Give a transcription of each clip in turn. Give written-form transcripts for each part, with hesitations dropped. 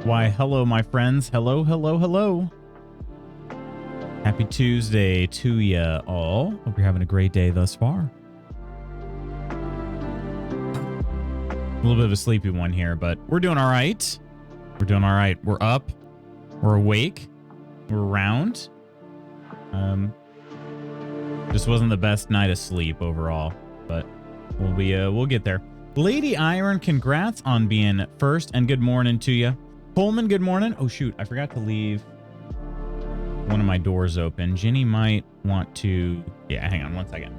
Why, hello, my friends. Hello, hello, hello. Happy Tuesday to ya all. Hope you're having a great day thus far. A little bit of a sleepy one here, but we're doing all right. We're doing all right. We're up. We're awake. We're around. Just wasn't the best night of sleep overall, but we'll get there. Lady Iron, congrats on being first, and good morning to you. Coleman, good morning. Oh shoot, I forgot to leave one of my doors open. Ginny might want to... Yeah, hang on one second.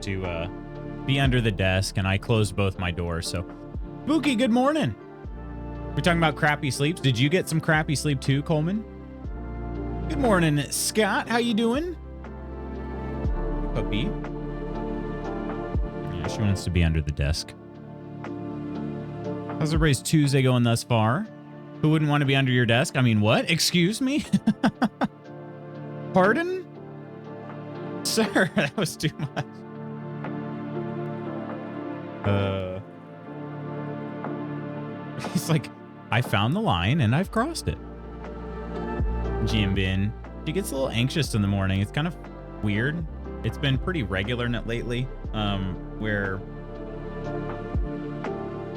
To be under the desk, and I closed both my doors. So Spooky, good morning. We're talking about crappy sleeps. Did you get some crappy sleep too, Coleman? Good morning, Scott. How you doing? Puppy. Yeah, she wants to be under the desk. How's everybody's Tuesday going thus far? Who wouldn't want to be under your desk? I mean, what? Excuse me? Pardon? Sir, that was too much. He's like, I found the line and I've crossed it. Jimbin. She gets a little anxious in the morning. It's kind of weird. It's been pretty regular lately. Where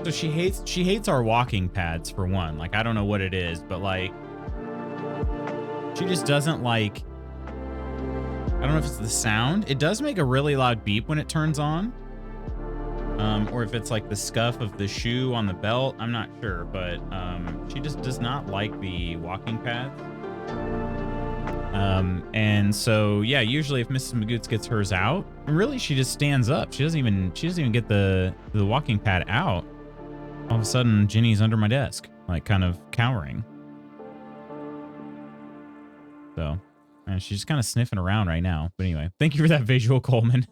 so she hates our walking pads for one. Like, I don't know what it is, but like she just doesn't like, I don't know if it's the sound. It does make a really loud beep when it turns on. Or if it's like the scuff of the shoe on the belt, I'm not sure, but she just does not like the walking pads. And so yeah, usually if Mrs. Magoots gets hers out, really she just stands up. She doesn't even get the walking pad out. All of a sudden, Ginny's under my desk, like kind of cowering. So, and she's just kind of sniffing around right now. But anyway, thank you for that visual, Coleman.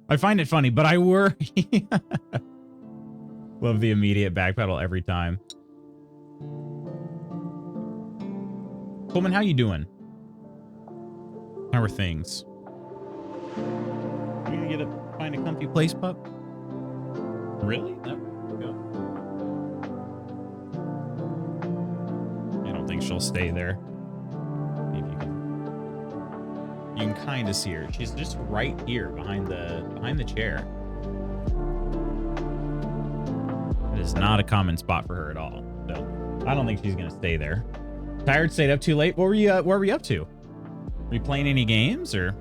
I find it funny, but I worry. Love the immediate backpedal every time. Coleman, how you doing? How are things? You gonna find a comfy place, pup? Really? No. Go. I don't think she'll stay there. Maybe you can. You can kind of see her. She's just right here behind the chair. It is not a common spot for her at all. So I don't think she's gonna stay there. Tired, stayed up too late. What were you up to? Were you playing any games or?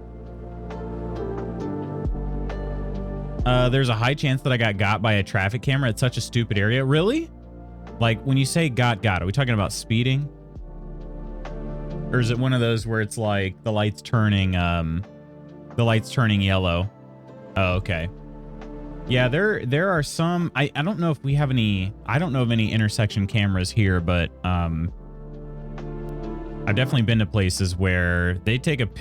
There's a high chance that I got by a traffic camera at such a stupid area. Really? Like when you say got, are we talking about speeding? Or is it one of those where it's like the light's turning yellow? Oh, okay. Yeah, there are some. I don't know if we have any. I don't know of any intersection cameras here, but I've definitely been to places where they take it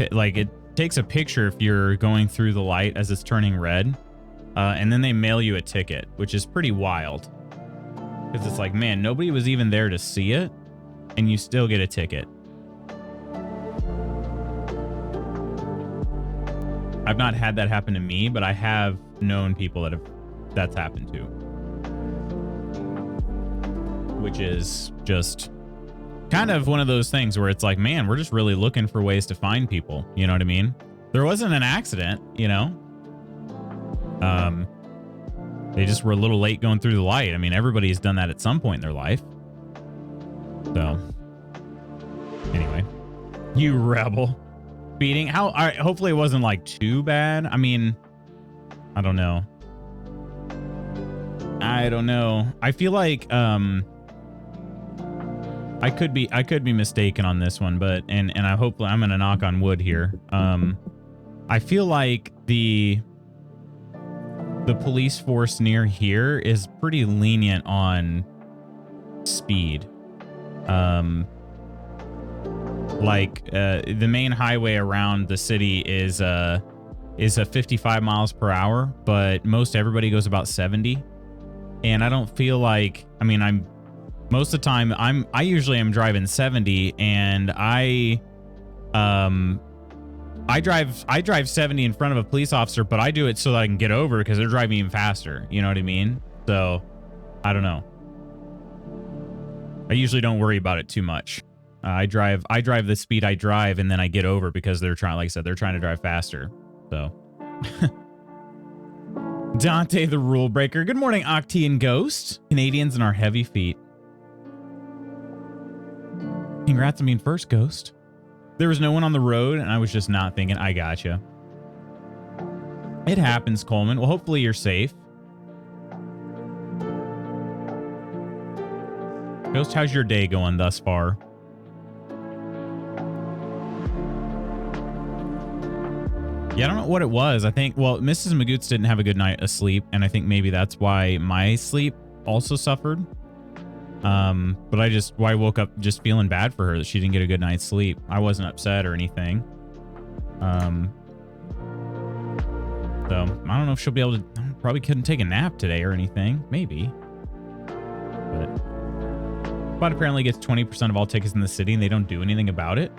takes a picture if you're going through the light as it's turning red, and then they mail you a ticket, which is pretty wild. Because it's like, man, nobody was even there to see it, and you still get a ticket. I've not had that happen to me, but I have known people that's happened to. Which is just kind of one of those things where it's like, man, we're just really looking for ways to find people. You know what I mean? There wasn't an accident, you know? They just were a little late going through the light. I mean, everybody's done that at some point in their life. So, anyway, you rebel. Beating hopefully it wasn't like too bad. I mean, I don't know. I feel like I could be mistaken on this one, but and I hope I'm gonna knock on wood here. I feel like the police force near here is pretty lenient on speed. Like the main highway around the city is a 55 miles per hour, but most everybody goes about 70. And I don't feel like, I mean, most of the time I usually am driving 70, and I drive 70 in front of a police officer, but I do it so that I can get over because they're driving even faster. You know what I mean? So I don't know. I usually don't worry about it too much. I drive the speed I drive, and then I get over because they're trying, like I said, they're trying to drive faster. So Dante the rule breaker. Good morning, Octi and Ghost. Canadians and our heavy feet. Congrats on being first, Ghost. There was no one on the road, and I was just not thinking. I gotcha. It happens, Coleman. Well, hopefully you're safe. Ghost, how's your day going thus far? Yeah, I don't know what it was. I think, well, Mrs. Magoots didn't have a good night of sleep, and I think maybe that's why my sleep also suffered. But I woke up just feeling bad for her that she didn't get a good night's sleep. I wasn't upset or anything. So I don't know if she'll be able to, probably couldn't take a nap today or anything. Maybe. But apparently gets 20% of all tickets in the city, and they don't do anything about it.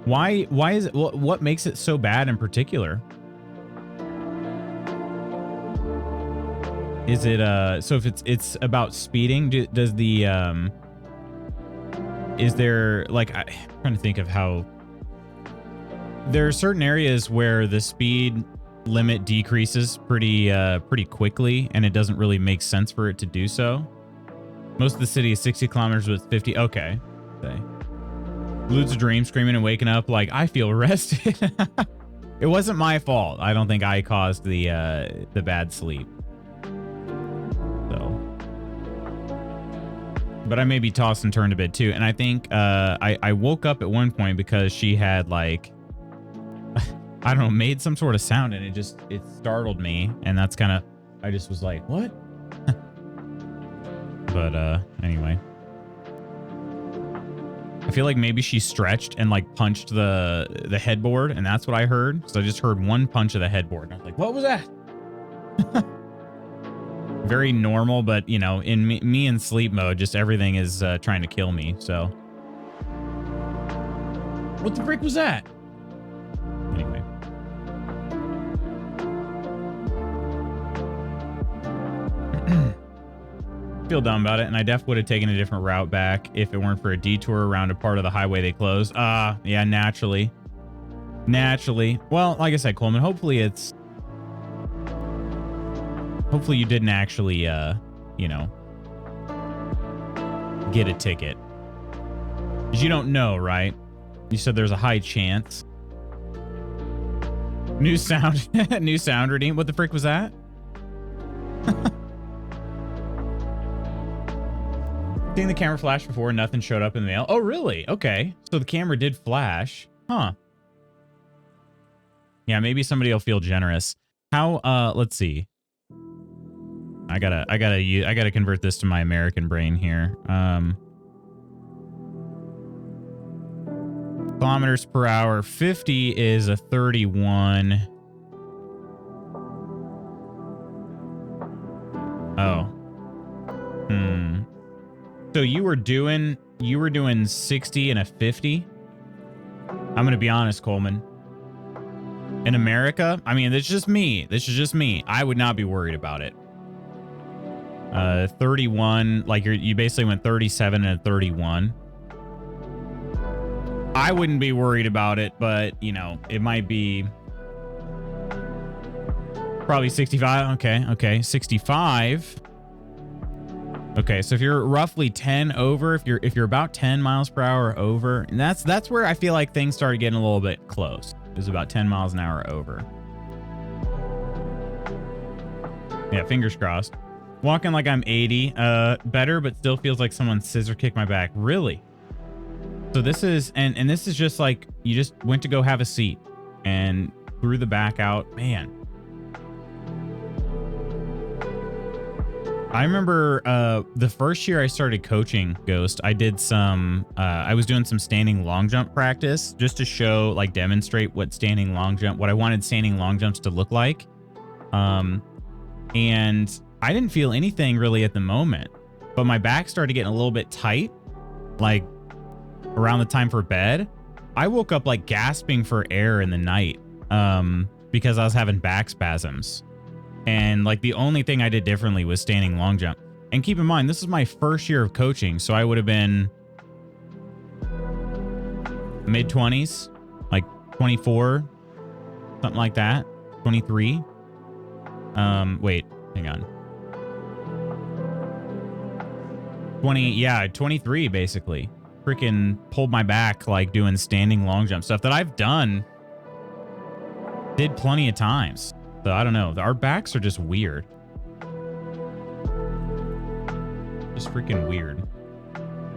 Why is it, what makes it so bad in particular? Is it, so if it's about speeding, does the, is there, like, I'm trying to think of how, there are certain areas where the speed limit decreases pretty quickly, and it doesn't really make sense for it to do so. Most of the city is 60 kilometers with 50. Okay. Lude's a dream, screaming and waking up like, I feel arrested. It wasn't my fault. I don't think I caused the bad sleep. So, but I maybe tossed and turned a bit too. And I think I woke up at one point because she had, like, I don't know, made some sort of sound, and it startled me. And that's kind of, I just was like, what? But anyway. I feel like maybe she stretched and, like, punched the headboard, and that's what I heard. So I just heard one punch of the headboard, and I was like, what was that? Very normal, but, you know, in me in sleep mode, just everything is trying to kill me, so. What the frick was that? Anyway. Feel dumb about it, and I definitely would have taken a different route back if it weren't for a detour around a part of the highway they closed. Yeah, naturally. Well, like I said, Coleman, hopefully you didn't actually you know, get a ticket, because you don't know, right? You said there's a high chance. New sound redeem. What the frick was that? Seen the camera flash before, nothing showed up in the mail. Oh, really? Okay. So the camera did flash. Huh. Yeah, maybe somebody will feel generous. How, let's see. I gotta convert this to my American brain here. Kilometers per hour. 50 is a 31. Oh. So you were doing 60 and a 50? I'm going to be honest, Coleman. In America, I mean, this is just me. I would not be worried about it. 31, like you basically went 37 and a 31. I wouldn't be worried about it, but, you know, it might be probably 65. Okay. 65. Okay, so if you're roughly 10 over, if you're about 10 miles per hour over, and that's where I feel like things started getting a little bit close. It was about 10 miles an hour over. Yeah, fingers crossed. Walking like I'm 80, better, but still feels like someone scissor kicked my back. Really? So this is, and this is just like, you just went to go have a seat and threw the back out. Man. I remember the first year I started coaching Ghost, I did some, I was doing some standing long jump practice just to show, like demonstrate what I wanted standing long jumps to look like. And I didn't feel anything really at the moment, but my back started getting a little bit tight, like around the time for bed. I woke up like gasping for air in the night, because I was having back spasms. And like the only thing I did differently was standing long jump. And keep in mind, this is my first year of coaching, so I would have been mid-20s, like 24, something like that, 23. Wait, hang on. 23 basically. Freaking pulled my back like doing standing long jump stuff that I've did plenty of times. So I don't know. Our backs are just weird. Just freaking weird.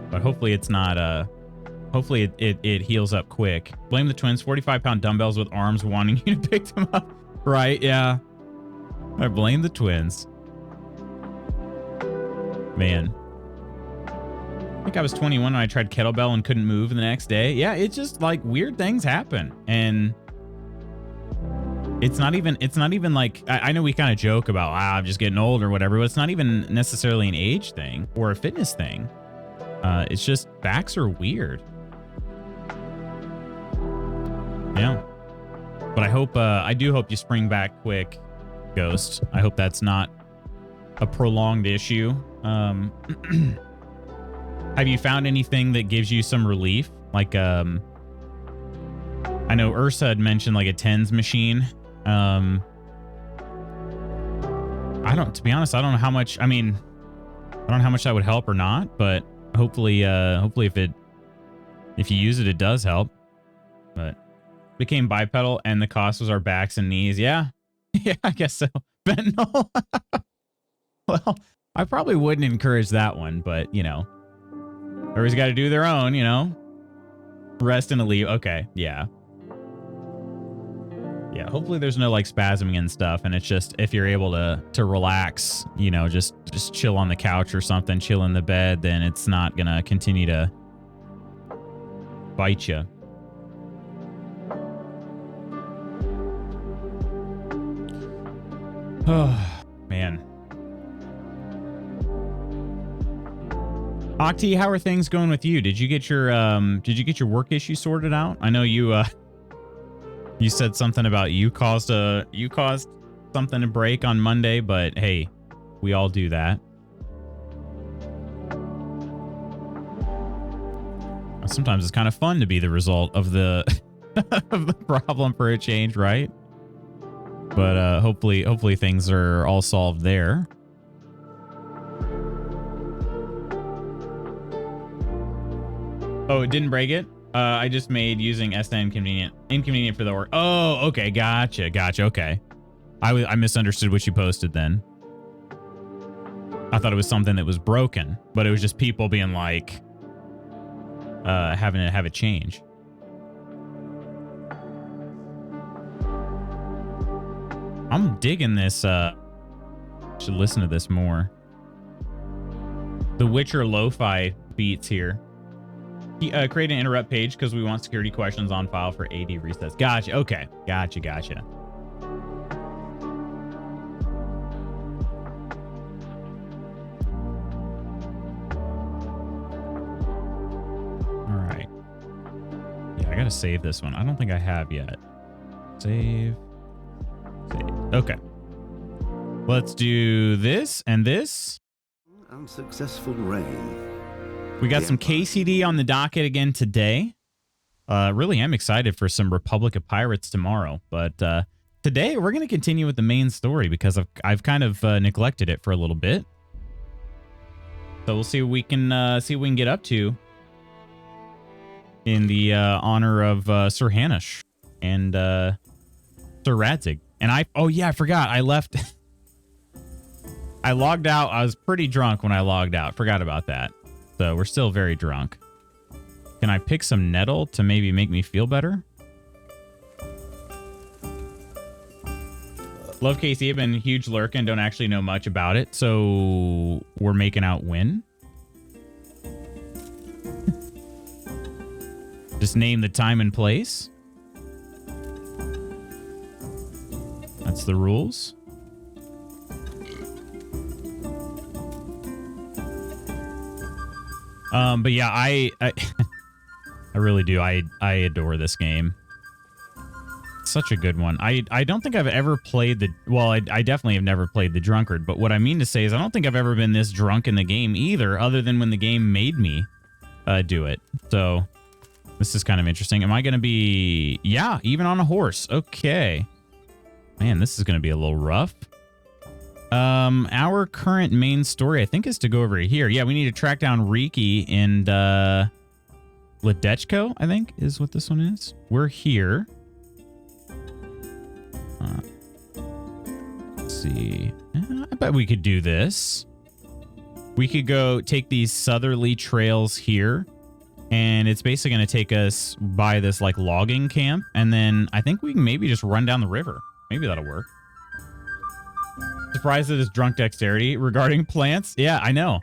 But hopefully it's not, hopefully it heals up quick. Blame the twins, 45-pound dumbbells with arms wanting you to pick them up. Right, yeah. I blame the twins. Man. I think I was 21 when I tried kettlebell and couldn't move the next day. Yeah, it's just like weird things happen. And it's not even like, I know we kind of joke about, I'm just getting old or whatever, but it's not even necessarily an age thing or a fitness thing. It's just backs are weird. Yeah. But I do hope you spring back quick, Ghost. I hope that's not a prolonged issue. Have you found anything that gives you some relief? Like, I know Ursa had mentioned like a TENS machine. To be honest, I don't know how much, I don't know how much that would help or not, but hopefully if you use it, it does help. But became bipedal and the cost was our backs and knees. Yeah. Yeah, I guess so. Fentanyl. Well, I probably wouldn't encourage that one, but you know, everybody's got to do their own, you know, rest and a leave. Okay. Yeah. Yeah, hopefully there's no like spasming and stuff, and it's just if you're able to relax, you know, just chill on the couch or something, chill in the bed, then it's not gonna continue to bite you. Oh man. Octi, how are things going with you? Did you get your work issue sorted out? I know you you said something about you caused something to break on Monday, but hey, we all do that. Sometimes it's kind of fun to be the result of the of the problem for a change, right? But hopefully things are all solved there. Oh, it didn't break it? I just made using SN inconvenient for the work. Oh, okay. Gotcha. Okay. I misunderstood what you posted then. I thought it was something that was broken, but it was just people being like, having to have it change. I'm digging this. Should listen to this more. The Witcher lo-fi beats here. Create an interrupt page because we want security questions on file for AD resets. Gotcha. Okay. Gotcha. All right. Yeah, I gotta save this one. I don't think I have yet. Save. Okay. Let's do this and this. Unsuccessful rain. We got some KCD on the docket again today. Really am excited for some Republic of Pirates tomorrow. But today we're going to continue with the main story because I've kind of neglected it for a little bit. So we'll see what we can get up to in the honor of Sir Hanush and Sir Radzig. And I forgot. I left. I logged out. I was pretty drunk when I logged out. Forgot about that. So we're still very drunk. Can I pick some nettle to maybe make me feel better? Love Casey. I've been huge lurk and don't actually know much about it. So we're making out when? Just name the time and place. That's the rules. But yeah, I really do. I adore this game. Such a good one. I don't think I've ever played the... Well, I definitely have never played the Drunkard, but what I mean to say is I don't think I've ever been this drunk in the game either, other than when the game made me do it. So this is kind of interesting. Am I going to be... Yeah, even on a horse. Okay. Man, this is going to be a little rough. Our current main story, I think, is to go over here. Yeah, we need to track down Riki and Ledechko, I think, is what this one is. We're here. Let's see. I bet we could do this. We could go take these southerly trails here, and it's basically going to take us by this like logging camp, and then I think we can maybe just run down the river. Maybe that'll work. Surprised at his drunk dexterity regarding plants. Yeah, I know.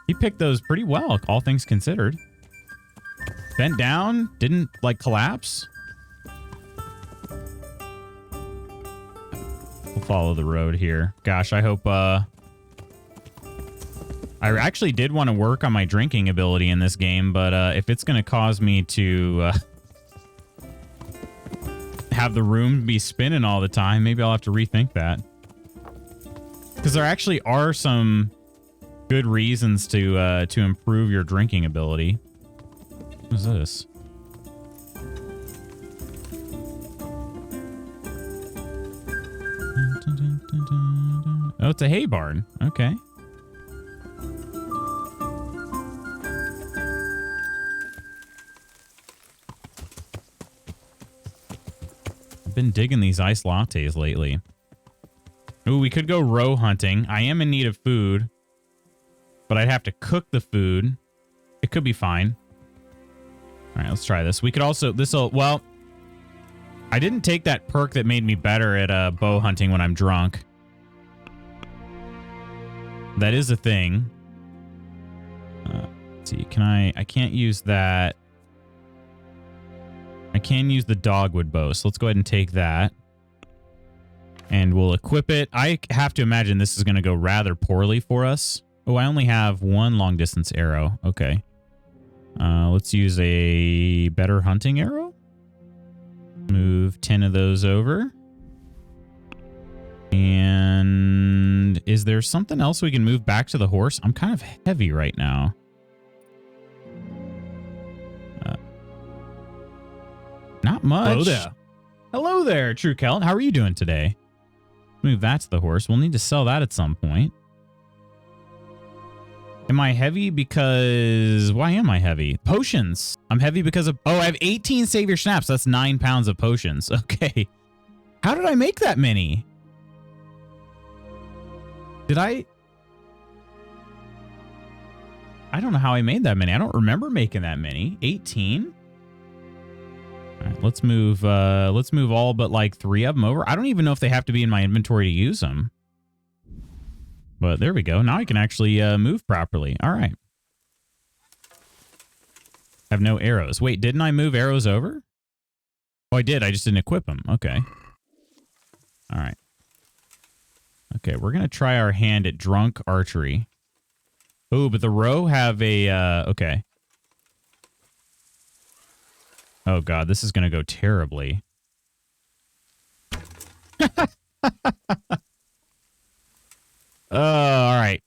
He picked those pretty well, all things considered. Bent down, didn't like collapse. We'll follow the road here. Gosh, I hope I actually did want to work on my drinking ability in this game, but if it's going to cause me to have the room be spinning all the time, maybe I'll have to rethink that. Because there actually are some good reasons to improve your drinking ability. What is this? Oh, it's a hay barn. Okay. I've been digging these iced lattes lately. Ooh, we could go roe hunting. I am in need of food, but I'd have to cook the food. It could be fine. All right, let's try this. We could also, well, I didn't take that perk that made me better at bow hunting when I'm drunk. That is a thing. Let's see, I can't use that. I can use the dogwood bow, so let's go ahead and take that. And we'll equip it. I have to imagine this is going to go rather poorly for us. Oh, I only have one long distance arrow. Okay. Let's use a better hunting arrow. Move 10 of those over. And is there something else we can move back to the horse? I'm kind of heavy right now. Not much. Hello there. Hello there, True Kelt. How are you doing today? Move that to the horse. We'll need to sell that at some point. Am I heavy because... Why am I heavy? Potions. I'm heavy because of... Oh, I have 18 Savior Snaps. That's 9 pounds of potions. Okay. How did I make that many? Did I don't know how I made that many. I don't remember making that many. 18? All right, let's move all but like 3 of them over. I don't even know if they have to be in my inventory to use them. But there we go. Now I can actually move properly. All right. Have no arrows. Wait, didn't I move arrows over? Oh, I did. I just didn't equip them. Okay. All right. Okay, we're going to try our hand at drunk archery. Oh, but the roe have a... okay. Oh, God. This is going to go terribly. All right.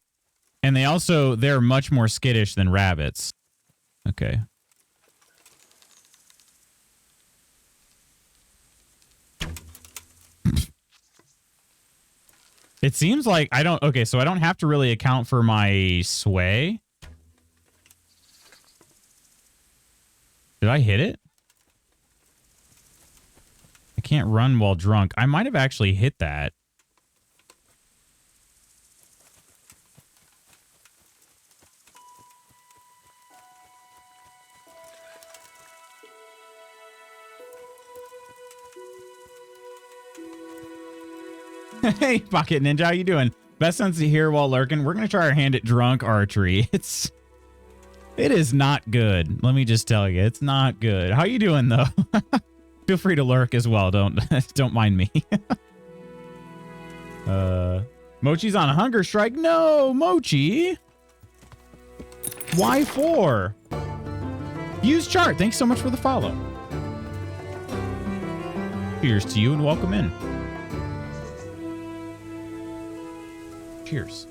And they're much more skittish than rabbits. Okay. It seems like okay, so I don't have to really account for my sway. Did I hit it? I can't run while drunk. I might have actually hit that. Hey, Pocket Ninja, how you doing? Best sense to hear while lurking. We're gonna try our hand at drunk archery. It is not good. Let me just tell you, it's not good. How you doing though? Feel free to lurk as well. Don't mind me. Mochi's on a hunger strike. No, Mochi. Why for? Use chart. Thanks so much for the follow. Cheers to you and welcome in. Cheers.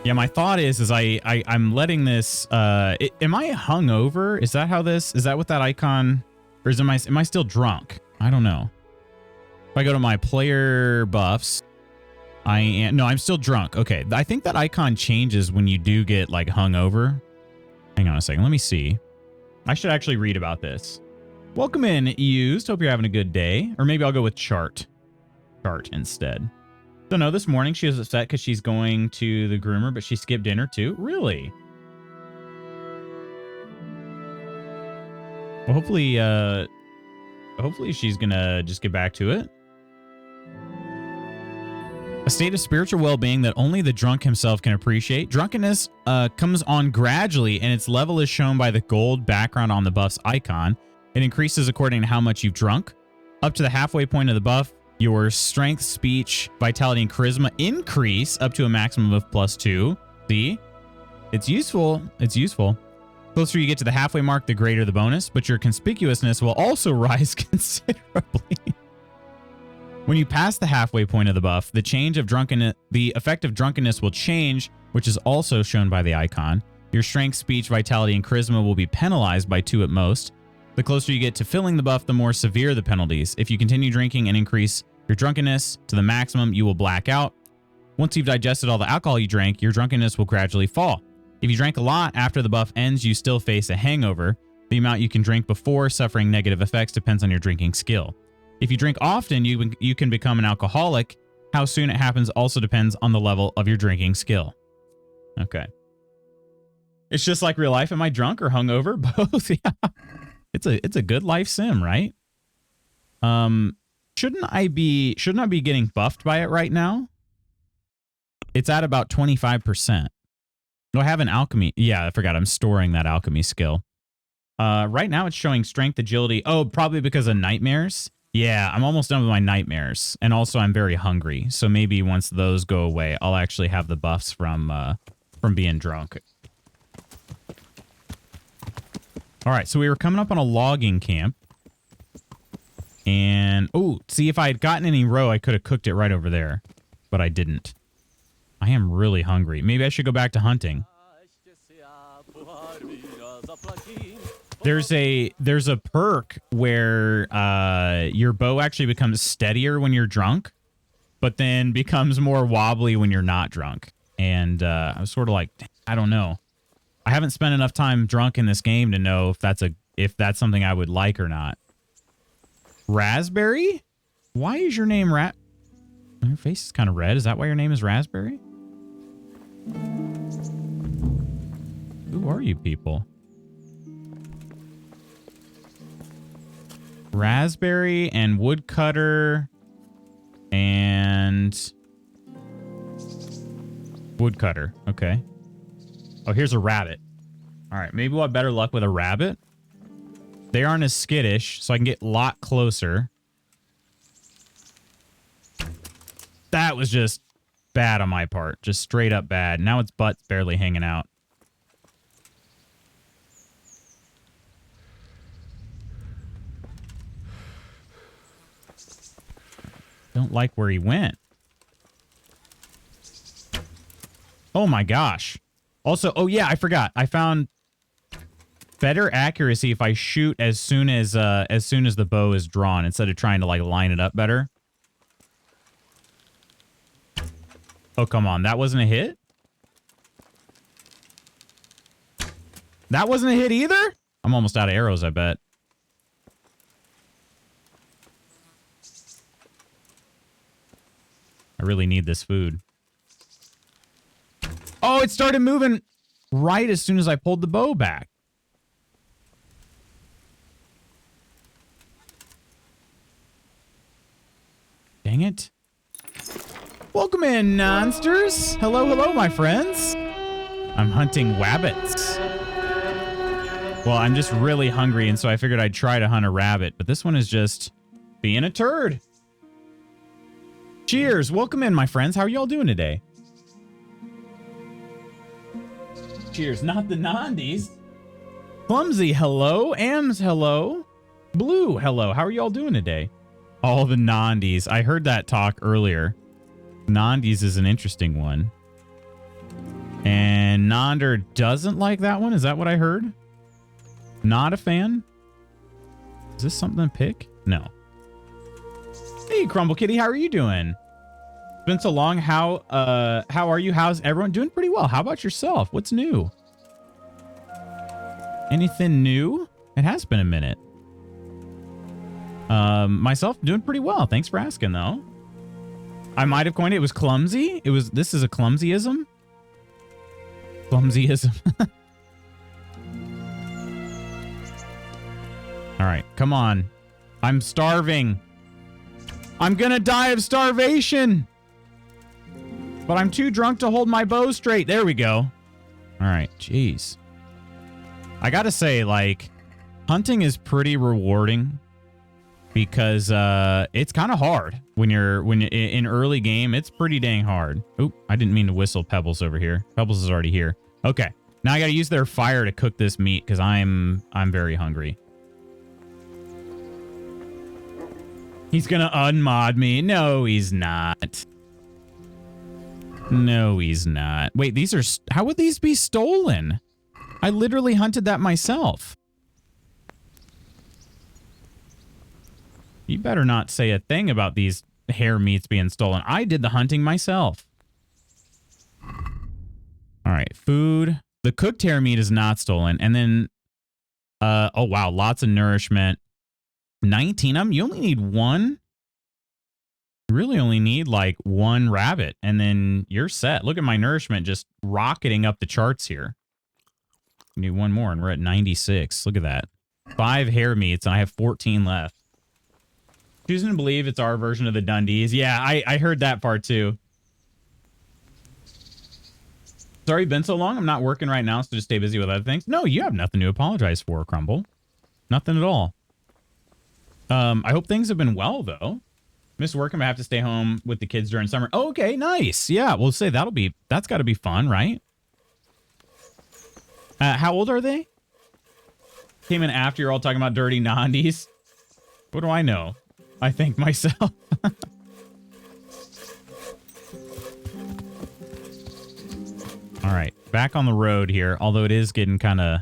Yeah, my thought is I'm letting this am I hungover? Is that what that icon, or am I still drunk? I don't know. If I go to my player buffs, I'm still drunk. Okay. I think that icon changes when you do get like hungover. Hang on a second. Let me see. I should actually read about this. Welcome in, used. Hope you're having a good day. Or maybe I'll go with chart. Chart instead. So no, this morning she was upset because she's going to the groomer, but she skipped dinner too. Really? Well, hopefully she's gonna just get back to it. A state of spiritual well-being that only the drunk himself can appreciate. Drunkenness comes on gradually, and its level is shown by the gold background on the buff's icon. It increases according to how much you've drunk. Up to the halfway point of the buff, your strength, speech, vitality, and charisma increase up to a maximum of +2. See? It's useful. It's useful. The closer you get to the halfway mark, the greater the bonus, but your conspicuousness will also rise considerably. When you pass the halfway point of the buff, the effect of drunkenness will change, which is also shown by the icon. Your strength, speech, vitality, and charisma will be penalized by 2 at most. The closer you get to filling the buff, the more severe the penalties. If you continue drinking and increase your drunkenness to the maximum, you will black out. Once you've digested all the alcohol you drank, your drunkenness will gradually fall. If you drank a lot after the buff ends, you still face a hangover. The amount you can drink before suffering negative effects depends on your drinking skill. If you drink often, you can become an alcoholic. How soon it happens also depends on the level of your drinking skill. Okay. It's just like real life. Am I drunk or hungover? Both. Yeah. It's a good life sim, right? Shouldn't I be getting buffed by it right now? It's at about 25%. Do I have an alchemy? Yeah, I forgot. I'm storing that alchemy skill. Right now it's showing strength, agility. Oh, probably because of nightmares. Yeah, I'm almost done with my nightmares. And also I'm very hungry. So maybe once those go away, I'll actually have the buffs from being drunk. All right, so we were coming up on a logging camp. And, oh, see, if I had gotten any roe, I could have cooked it right over there. But I didn't. I am really hungry. Maybe I should go back to hunting. There's a perk where your bow actually becomes steadier when you're drunk, but then becomes more wobbly when you're not drunk. And I was sort of like, I don't know. I haven't spent enough time drunk in this game to know if that's something I would like or not. Raspberry? Why is your name Your face is kind of red. Is that why your name is Raspberry? Who are you people? Raspberry and woodcutter and woodcutter. Okay. Oh, here's a rabbit. All right. Maybe we'll have better luck with a rabbit. They aren't as skittish, so I can get a lot closer. That was just bad on my part. Just straight up bad. Now its butt's barely hanging out. Don't like where he went. Oh my gosh. Also, oh yeah, I forgot. I found better accuracy if I shoot as soon as the bow is drawn instead of trying to like line it up better. Oh, come on. That wasn't a hit? That wasn't a hit either? I'm almost out of arrows, I bet. I really need this food. Oh, it started moving right as soon as I pulled the bow back. Dang Dang it. Welcome in, Nonsters. Hello, hello, my friends. I'm hunting wabbits. Well, I'm just really hungry, and so I figured I'd try to hunt a rabbit, but this one is just being a turd. Cheers. Welcome in, my friends. How are y'all doing today? Cheers. Not the Nandies. Clumsy, hello. Ams, hello. Blue, hello. How are y'all doing today? All the Nandies. I heard that talk earlier. Nandies is an interesting one. And Nonder doesn't like that one. Is that what I heard? Not a fan? Is this something to pick? No. Hey, Crumble Kitty, how are you doing? It's been so long. How are you? How's everyone doing? Pretty well. How about yourself? What's new? Anything new? It has been a minute. Myself doing pretty well. Thanks for asking, though. I might have coined it. It was clumsy. This is a clumsyism. Clumsyism. All right, come on. I'm starving. I'm gonna die of starvation. But I'm too drunk to hold my bow straight. There we go. All right, jeez. I gotta say, like, hunting is pretty rewarding because it's kind of hard when you're in early game. It's pretty dang hard. Oop, I didn't mean to whistle Pebbles over here. Pebbles is already here. Okay, now I gotta use their fire to cook this meat because I'm very hungry. He's gonna unmod me. No, he's not. No, he's not. Wait, these are... How would these be stolen? I literally hunted that myself. You better not say a thing about these hare meats being stolen. I did the hunting myself. All right, food. The cooked hare meat is not stolen. And then... oh, wow, lots of nourishment. 19 of them. You only need one. You really only need like one rabbit and then you're set. Look at my nourishment just rocketing up the charts here. I need one more and we're at 96. Look at that. 5 hare meats and I have 14 left. Choosing to believe it's our version of the Dundies. Yeah, I heard that part too. Sorry, been so long. I'm not working right now, so just stay busy with other things. No, you have nothing to apologize for, Crumble. Nothing at all. I hope things have been well, though. Miss work, I'm gonna have to stay home with the kids during summer. Oh, okay, nice. Yeah, we'll say that's got to be fun, right? How old are they? Came in after you're all talking about dirty Nandies. What do I know? I think myself. All right, back on the road here, although it is getting kind of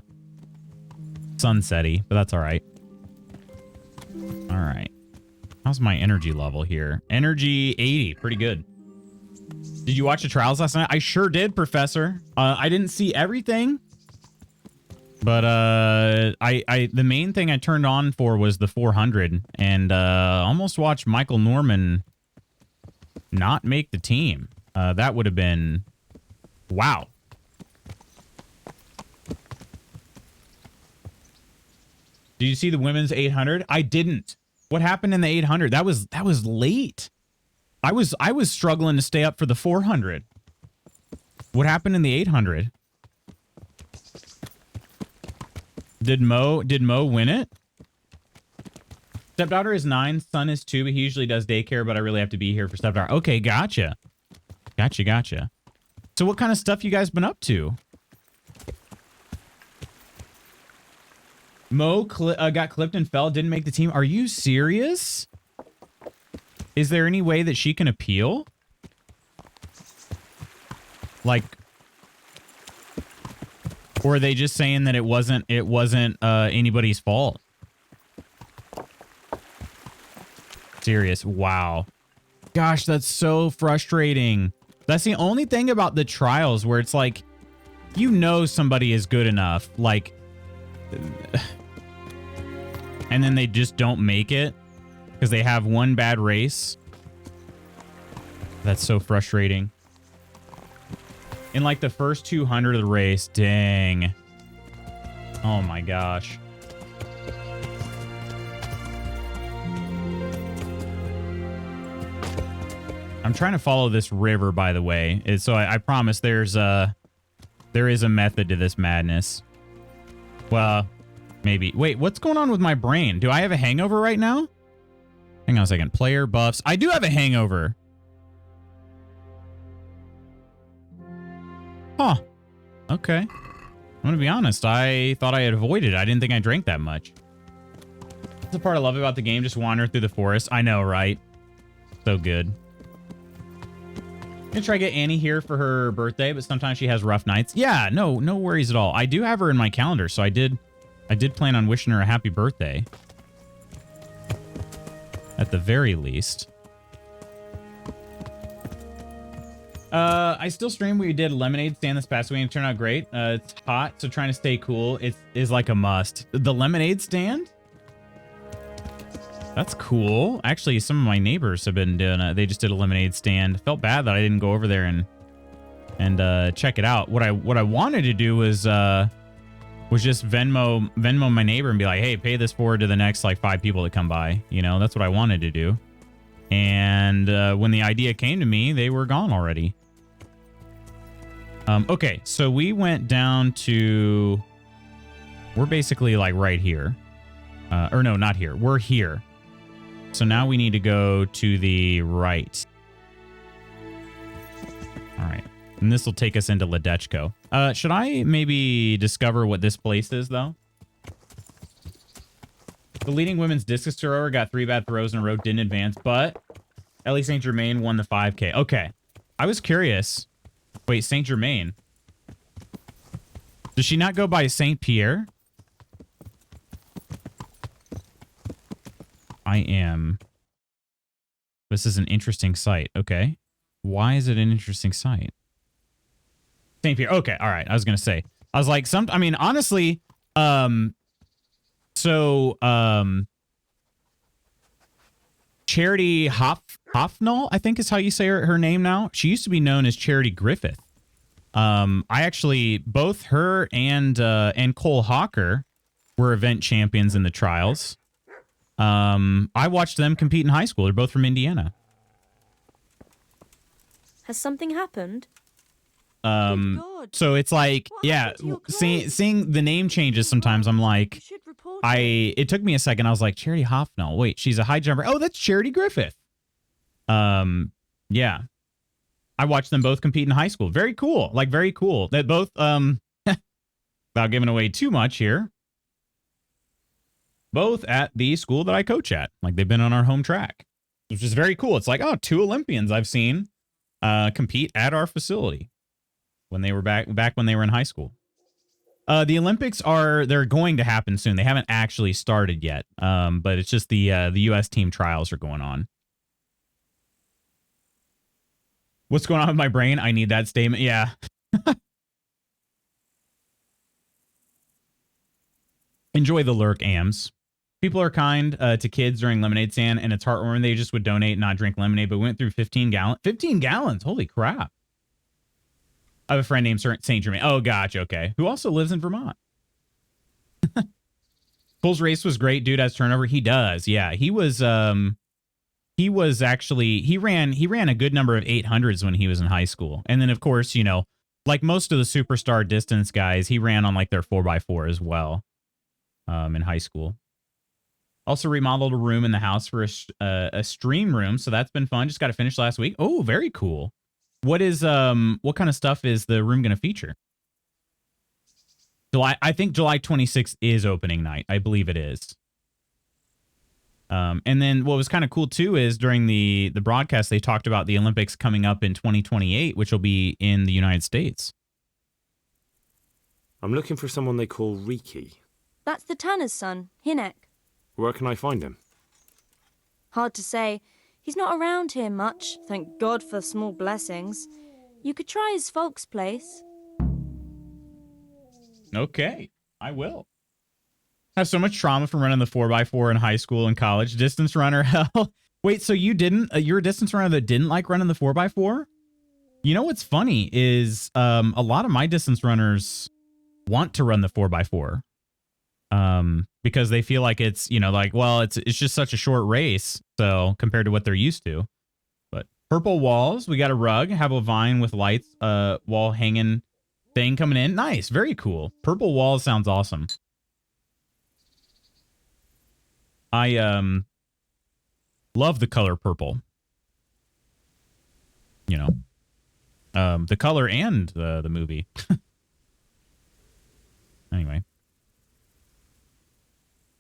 sunsetty, but that's all right. All right. How's my energy level here? Energy 80. Pretty good. Did you watch the trials last night? I sure did, Professor. I didn't see everything. But the main thing I turned on for was the 400. And almost watched Michael Norman not make the team. That would have been... Wow. Did you see the women's 800? I didn't. What happened in the 800? That was late. I was struggling to stay up for the 400. What happened in the 800? Did Mo win it? Stepdaughter is 9, son is 2, but he usually does daycare, but I really have to be here for stepdaughter. Okay, gotcha. Gotcha. So what kind of stuff you guys been up to? Mo got clipped and fell, didn't make the team. Are you serious? Is there any way that she can appeal? Like, or are they just saying that it wasn't anybody's fault? Serious. Wow. Gosh, that's so frustrating. That's the only thing about the trials where it's like, you know somebody is good enough, like, and then they just don't make it because they have one bad race. That's so frustrating. In like the first 200 of the race, dang. Oh my gosh. I'm trying to follow this river, by the way. So I promise there is a method to this madness. Well, maybe. Wait, what's going on with my brain? Do I have a hangover right now? Hang on a second. Player buffs. I do have a hangover. Huh. Okay. I'm going to be honest. I thought I had avoided it. I didn't think I drank that much. That's the part I love about the game. Just wander through the forest. I know, right? So good. I'm going to try to get Annie here for her birthday, but sometimes she has rough nights. Yeah, no worries at all. I do have her in my calendar, so I did plan on wishing her a happy birthday. At the very least. I still stream. We did a lemonade stand this past week and it turned out great. It's hot, so trying to stay cool is like a must. The lemonade stand? That's cool. Actually, some of my neighbors have been doing they just did a lemonade stand. Felt bad that I didn't go over there and check it out. What I wanted to do was just Venmo my neighbor and be like, hey, pay this forward to the next like 5 people that come by. You know, that's what I wanted to do. And when the idea came to me, they were gone already. Okay, so we went down to... We're basically like right here. Or no, not here. We're here. So now we need to go to the right. All right. And this will take us into Ledechko. Should I maybe discover what this place is, though? The leading women's discus thrower got 3 bad throws in a row, didn't advance, but Ellie St. Germain won the 5K. Okay. I was curious. Wait, St. Germain. Does she not go by St. Pierre? I am. This is an interesting site. Okay. Why is it an interesting site? St. Pierre. Okay. All right. I was going to say. I was like, I mean, honestly, Charity Hoffnall, I think is how you say her name now. She used to be known as Charity Griffith. I actually, both her and Cole Hawker were event champions in the trials. I watched them compete in high school. They're both from Indiana. Has something happened? So it's like, yeah, seeing the name changes sometimes, I'm like, it took me a second. I was like, Charity Hoffnall. Wait, she's a high jumper. Oh, that's Charity Griffith. Yeah. I watched them both compete in high school. Very cool. Like, very cool. That both, without giving away too much here, both at the school that I coach at. Like, they've been on our home track, which is very cool. It's like, oh, 2 Olympians I've seen compete at our facility when they were back when they were in high school. The Olympics they're going to happen soon. They haven't actually started yet. But it's just the US team trials are going on. What's going on with my brain? I need that statement. Yeah. Enjoy the lurk, AMs. People are kind to kids during lemonade stand, and it's heartwarming. They just would donate and not drink lemonade, but we went through 15 gallons. 15 gallons? Holy crap. I have a friend named St. Germain. Oh, gotcha. Okay. Who also lives in Vermont. Cole's race was great. Dude has turnover. He does. Yeah. He was actually, he ran a good number of 800s when he was in high school. And then, of course, you know, like most of the superstar distance guys, he ran on like their 4x4 as well in high school. Also remodeled a room in the house for a stream room. So that's been fun. Just got to finish last week. Oh, very cool. What kind of stuff is the room going to feature? I think July 26th is opening night. I believe it is. And then what was kind of cool too is during the broadcast, they talked about the Olympics coming up in 2028, which will be in the United States. I'm looking for someone they call Riki. That's the tanner's son, Hinek. Where can I find him? Hard to say. He's not around here much, thank God for small blessings. You could try his folks' place. Okay, I will. Have so much trauma from running the 4x4 in high school and college. Distance runner, hell. Wait, so you didn't, you're a distance runner that didn't like running the 4x4? You know what's funny is a lot of my distance runners want to run the 4x4. Because they feel like it's, you know, like, well, it's just such a short race. So compared to what they're used to, but Purple walls. We got a rug. Have a vine with lights. Wall hanging thing coming in. Nice. Very cool. Purple walls sounds awesome. I love the color purple. You know, the color and the movie. Anyway.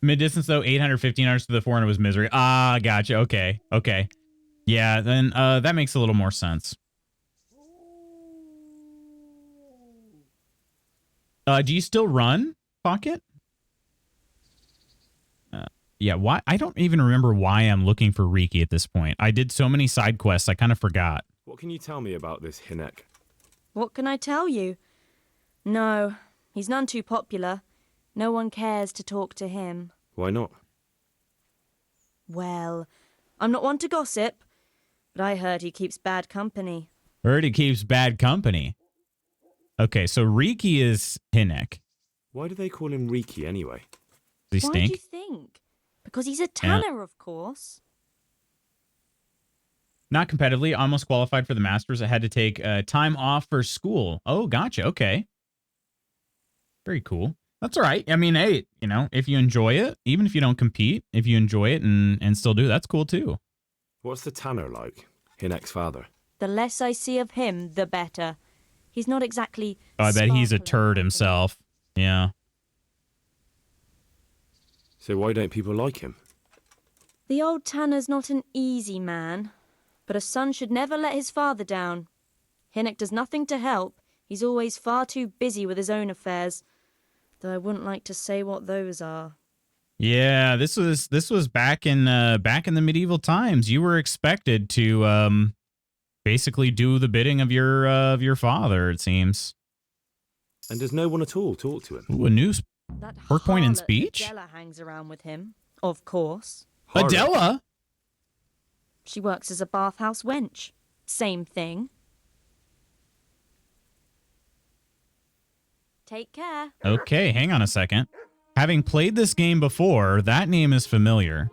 Mid-distance, though, 800, 1500 to the 400 was misery. Ah, gotcha. Okay. Okay. Yeah, then that makes a little more sense. Do you still run, Pocket? Yeah, why? I don't even remember why I'm looking for Riki at this point. I did so many side quests, I kind of forgot. What can you tell me about this Hinek? What can I tell you? No, he's none too popular. No one cares to talk to him. Why not? Well, I'm not one to gossip, but I heard he keeps bad company. Heard he keeps bad company. Okay, so Riki is Hinek. Why do they call him Riki anyway? Does he Why stink? do you think? Because he's a tanner, of course. Not competitively, almost qualified for the Masters. I had to take time off for school. Oh, gotcha. Okay. Very cool. That's all right. I mean, hey, you know, if you enjoy it, even if you don't compete, if you enjoy it and still do, that's cool too. What's the tanner like? Hinek's father. The less I see of him, the better. He's not exactly... Oh, I bet he's a sparkling. turd himself. Yeah. So why don't people like him? The old tanner's not an easy man, but a son should never let his father down. Hinek does nothing to help. He's always far too busy with his own affairs, though I wouldn't like to say what those are. Yeah, this was back in the medieval times. You were expected to basically do the bidding of your father, it seems. And does no one at all talk to him? Ooh, a news That Perk point in harlot speech? Adela hangs around with him, of course. Harlot. Adela. She works as a bathhouse wench. Same thing. Take care. Okay, hang on a second. Having played this game before, that name is familiar.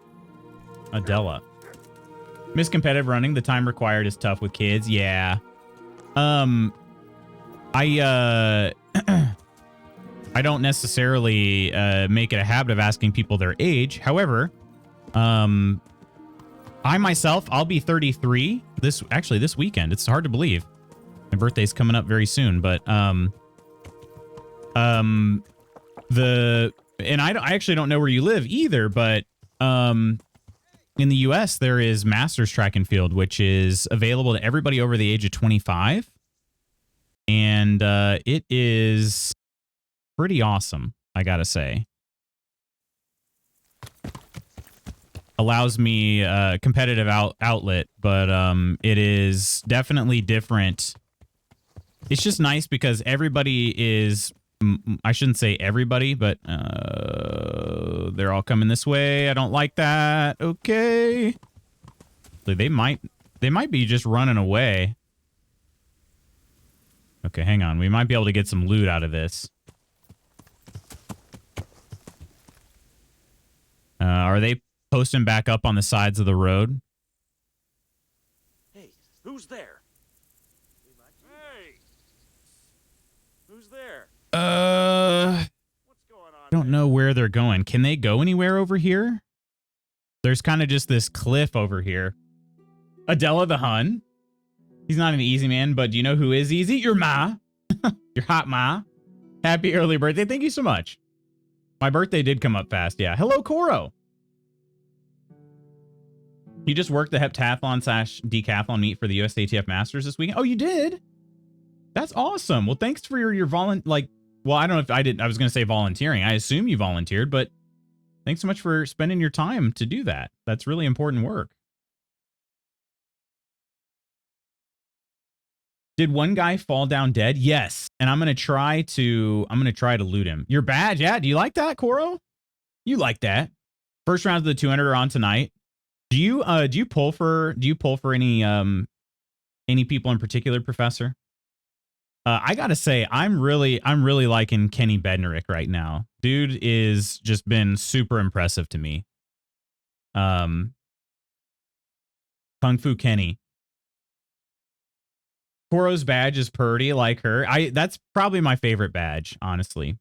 Adela. Miss competitive running. The time required is tough with kids. Yeah. I don't necessarily make it a habit of asking people their age. However, I myself, I'll be 33 this weekend. It's hard to believe. My birthday's coming up very soon, but I actually don't know where you live either, but in the US there is Masters Track and Field, which is available to everybody over the age of 25. And it is pretty awesome, I gotta say. Allows me a competitive outlet, but it is definitely different. It's just nice because everybody is, I shouldn't say everybody, but they're all coming this way. I don't like that. Okay. They might be just running away. Okay, hang on. We might be able to get some loot out of this. Are they posting back up on the sides of the road? Hey, who's there? Hey! Who's there? What's going on? I don't know where they're going. Can they go anywhere over here? There's kind of just this cliff over here. Adela the Hun. He's not an easy man, but do you know who is easy? Your ma. Your hot ma. Happy early birthday. Thank you so much. My birthday did come up fast. Yeah. Hello, Koro. You just worked the heptathlon/decathlon meet for the USATF Masters this weekend. Oh, you did? That's awesome. Well, thanks for your well, I don't know if I did. I was going to say volunteering. I assume you volunteered, but thanks so much for spending your time to do that. That's really important work. Did one guy fall down dead? Yes. And I'm going to try to loot him. Your badge. Yeah. Do you like that, Koro? You like that. First rounds of the 200 are on tonight. Do you pull for any people in particular, Professor? I got to say, I'm really liking Kenny Bednarik right now. Dude is just been super impressive to me. Kung Fu Kenny. Koro's badge is purdy like her. That's probably my favorite badge, honestly.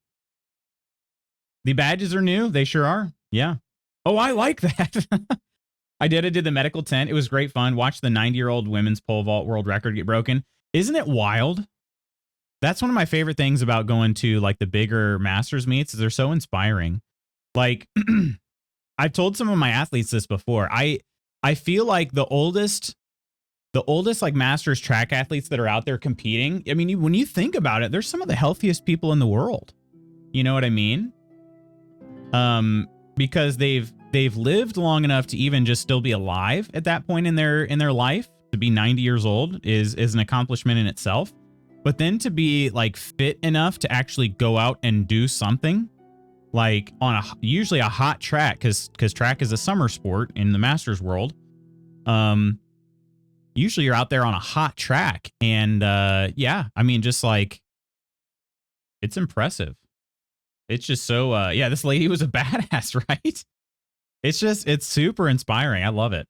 The badges are new. They sure are. Yeah. Oh, I like that. I did the medical tent. It was great fun. Watched the 90-year-old women's pole vault world record get broken. Isn't it wild? That's one of my favorite things about going to like the bigger masters meets is they're so inspiring. Like I've told some of my athletes this before. I feel like the oldest like masters track athletes that are out there competing. I mean, when you think about it, they're some of the healthiest people in the world. You know what I mean? Because they've lived long enough to even just still be alive at that point in their life. To be 90 years old is an accomplishment in itself. But then to be like fit enough to actually go out and do something like on usually a hot track, because track is a summer sport in the masters world. Usually you're out there on a hot track, and yeah, I mean, just like it's impressive. It's just so yeah, this lady was a badass, right? It's super inspiring. I love it.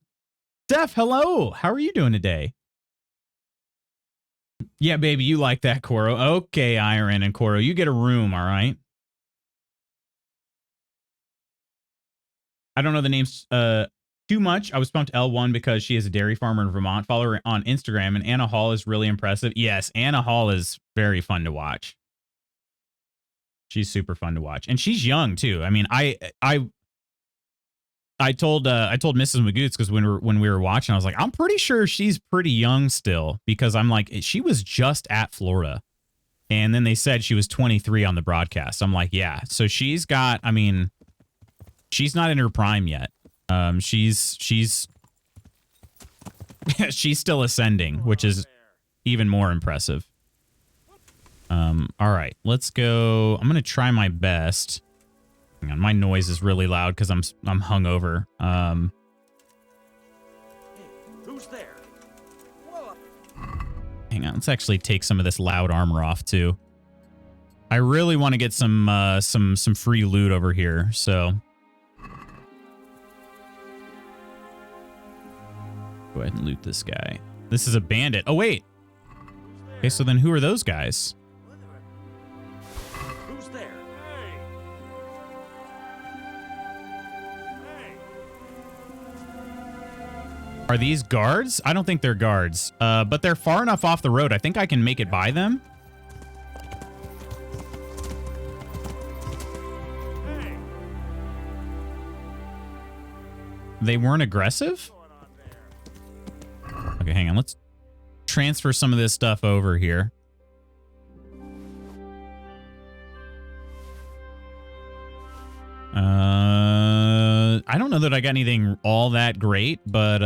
Steph, hello. How are you doing today? Yeah, baby, you like that, Koro. Okay, Iron and Koro, you get a room, all right? I don't know the names too much. I was pumped L1 because she is a dairy farmer in Vermont. Follow her on Instagram, and Anna Hall is really impressive. Yes, Anna Hall is very fun to watch. She's super fun to watch, and she's young too. I mean, I told Mrs. Magoots, because when we were watching, I was like, I'm pretty sure she's pretty young still, because I'm like, she was just at Florida, and then they said she was 23 on the broadcast. I'm like, yeah, so she's got. I mean, she's not in her prime yet. She's she's still ascending, which is even more impressive. All right, let's go. I'm gonna try my best. Hang on, my noise is really loud because I'm hungover. Who's there? Hang on, let's actually take some of this loud armor off too. I really want to get some free loot over here, so go ahead and loot this guy. This is a bandit. Oh wait. Okay, so then who are those guys? Who's there? Hey. Hey. Are these guards? I don't think they're guards, but they're far enough off the road. I think I can make it by them. Hey. They weren't aggressive? What's going on there? Okay, hang on. Let's transfer some of this stuff over here. I don't know that I got anything all that great, but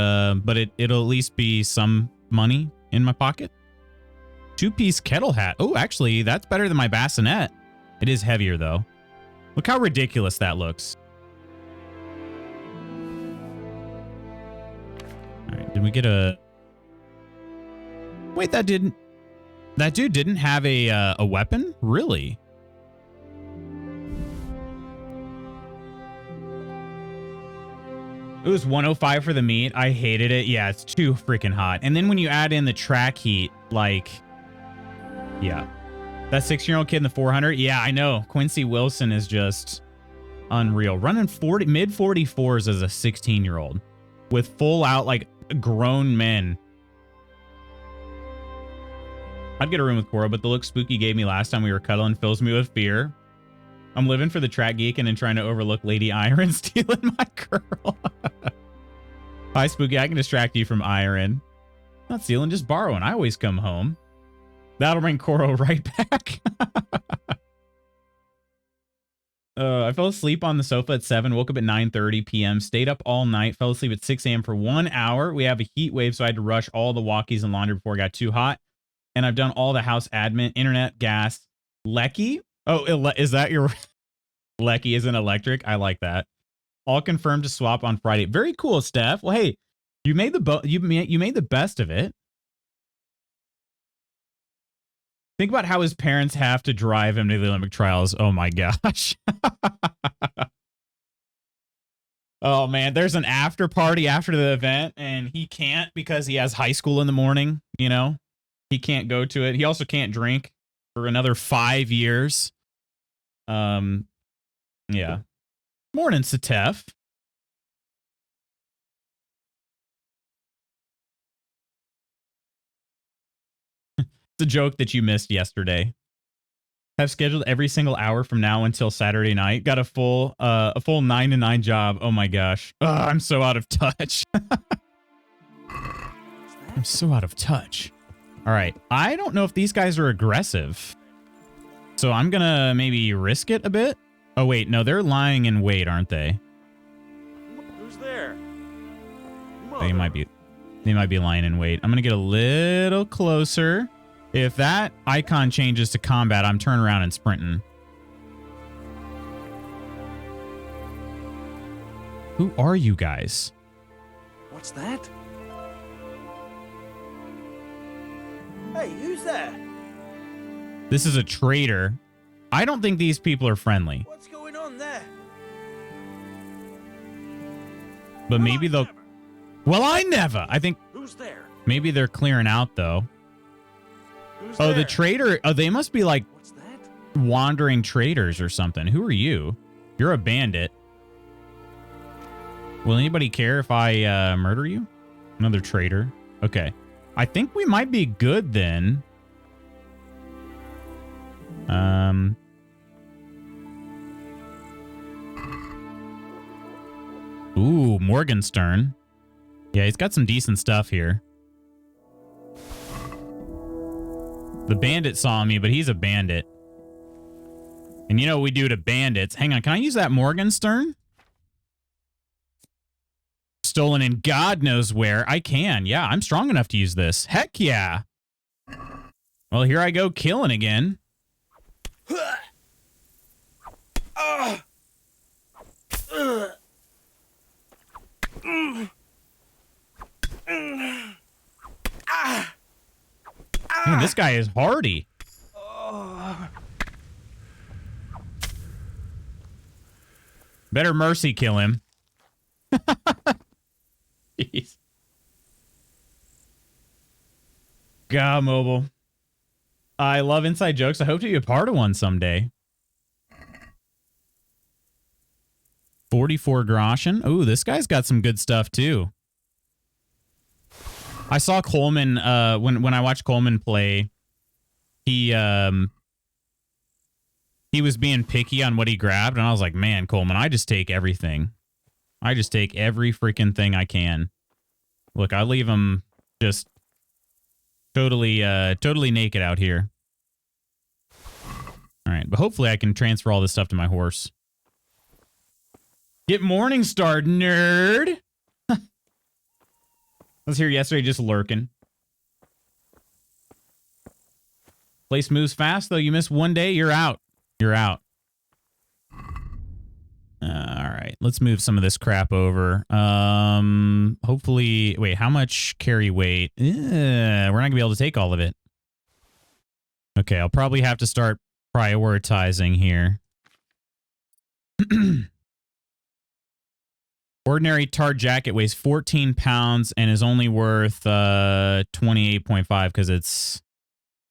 it'll at least be some money in my pocket. 2-piece kettle hat. Oh, actually, that's better than my bassinet. It is heavier though. Look how ridiculous that looks. All right, did we get a? Wait, that dude didn't have a weapon? Really? It was 105 for the meat. I hated it. Yeah, it's too freaking hot. And then when you add in the track heat, like, yeah. That 16-year-old kid in the 400. Yeah, I know. Quincy Wilson is just unreal. Running mid 44s as a 16-year-old with full out, like, grown men. I'd get a room with Cora, but the look Spooky gave me last time we were cuddling fills me with fear. I'm living for the track geek and then trying to overlook Lady Iron stealing my girl. Hi, Spooky. I can distract you from Iron. Not stealing, just borrowing. I always come home. That'll bring Coro right back. I fell asleep on the sofa at 7, woke up at 9:30 p.m., stayed up all night, fell asleep at 6 a.m. for 1 hour. We have a heat wave, so I had to rush all the walkies and laundry before it got too hot. And I've done all the house admin, internet, gas. Lecky? Oh, is that your... Lecky isn't electric? I like that. All confirmed to swap on Friday. Very cool, Steph. Well, hey, you made the best of it. Think about how his parents have to drive him to the Olympic trials. Oh my gosh. Oh man, there's an after party after the event and he can't because he has high school in the morning, you know? He can't go to it. He also can't drink for another 5 years. Yeah. Morning, Satef. It's a joke that you missed yesterday. Have scheduled every single hour from now until Saturday night. Got a full 9 to 9 job. Oh my gosh. Ugh, I'm so out of touch. I'm so out of touch. All right. I don't know if these guys are aggressive. So I'm going to maybe risk it a bit. Oh, wait. No, they're lying in wait, aren't they? Who's there? They might be lying in wait. I'm going to get a little closer. If that icon changes to combat, I'm turning around and sprinting. Who are you guys? What's that? Hey, who's there? This is a traitor. I don't think these people are friendly. What's going on there? But maybe they'll... Well, I never. I think Who's there? maybe they're clearing out, though. Who's Oh, there? the traitor. Oh, they must be like What's that? wandering traders or something. Who are you? You're a bandit. Will anybody care if I murder you? Another traitor. Okay. I think we might be good then. Ooh, Morgenstern. Yeah, he's got some decent stuff here. The bandit saw me, but he's a bandit. And you know what we do to bandits? Hang on, can I use that Morgenstern? Stolen in God knows where. I can. Yeah, I'm strong enough to use this. Heck yeah. Well, here I go killing again. Man, this guy is hardy. Better mercy kill him. Jeez. God, mobile. I love inside jokes. I hope to be a part of one someday. 44 Groschen. Oh, this guy's got some good stuff too. I saw Coleman when I watched Coleman play. He was being picky on what he grabbed, and I was like, man, Coleman, I just take everything. I just take every freaking thing I can. Look, I leave him just totally naked out here. All right, but hopefully I can transfer all this stuff to my horse. Get Morningstar, nerd. I was here yesterday just lurking. Place moves fast, though. You miss one day, you're out. You're out. All right, let's move some of this crap over. Hopefully, wait, how much carry weight? We're not gonna be able to take all of it. Okay, I'll probably have to start prioritizing here. Ordinary tarred jacket weighs 14 pounds and is only worth 28.5 because it's...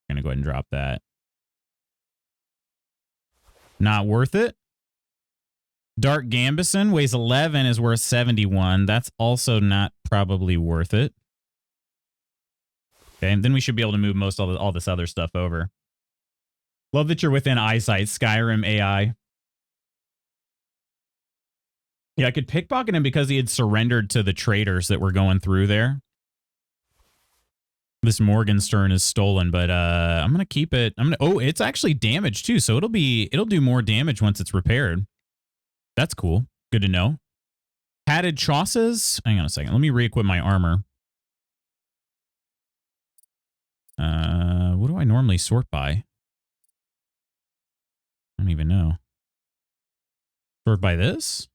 I'm gonna go ahead and drop that. Not worth it. Dark Gambison weighs 11, is worth 71. That's also not probably worth it. Okay, and then we should be able to move most of all this other stuff over. Love that you're within eyesight, Skyrim AI. Yeah, I could pickpocket him because he had surrendered to the traders that were going through there. This Morgenstern is stolen, but I'm gonna keep it. Oh, it's actually damaged too, so it'll do more damage once it's repaired. That's cool. Good to know. Padded chausses. Hang on a second. Let me re-equip my armor. What do I normally sort by? I don't even know. Sort by this?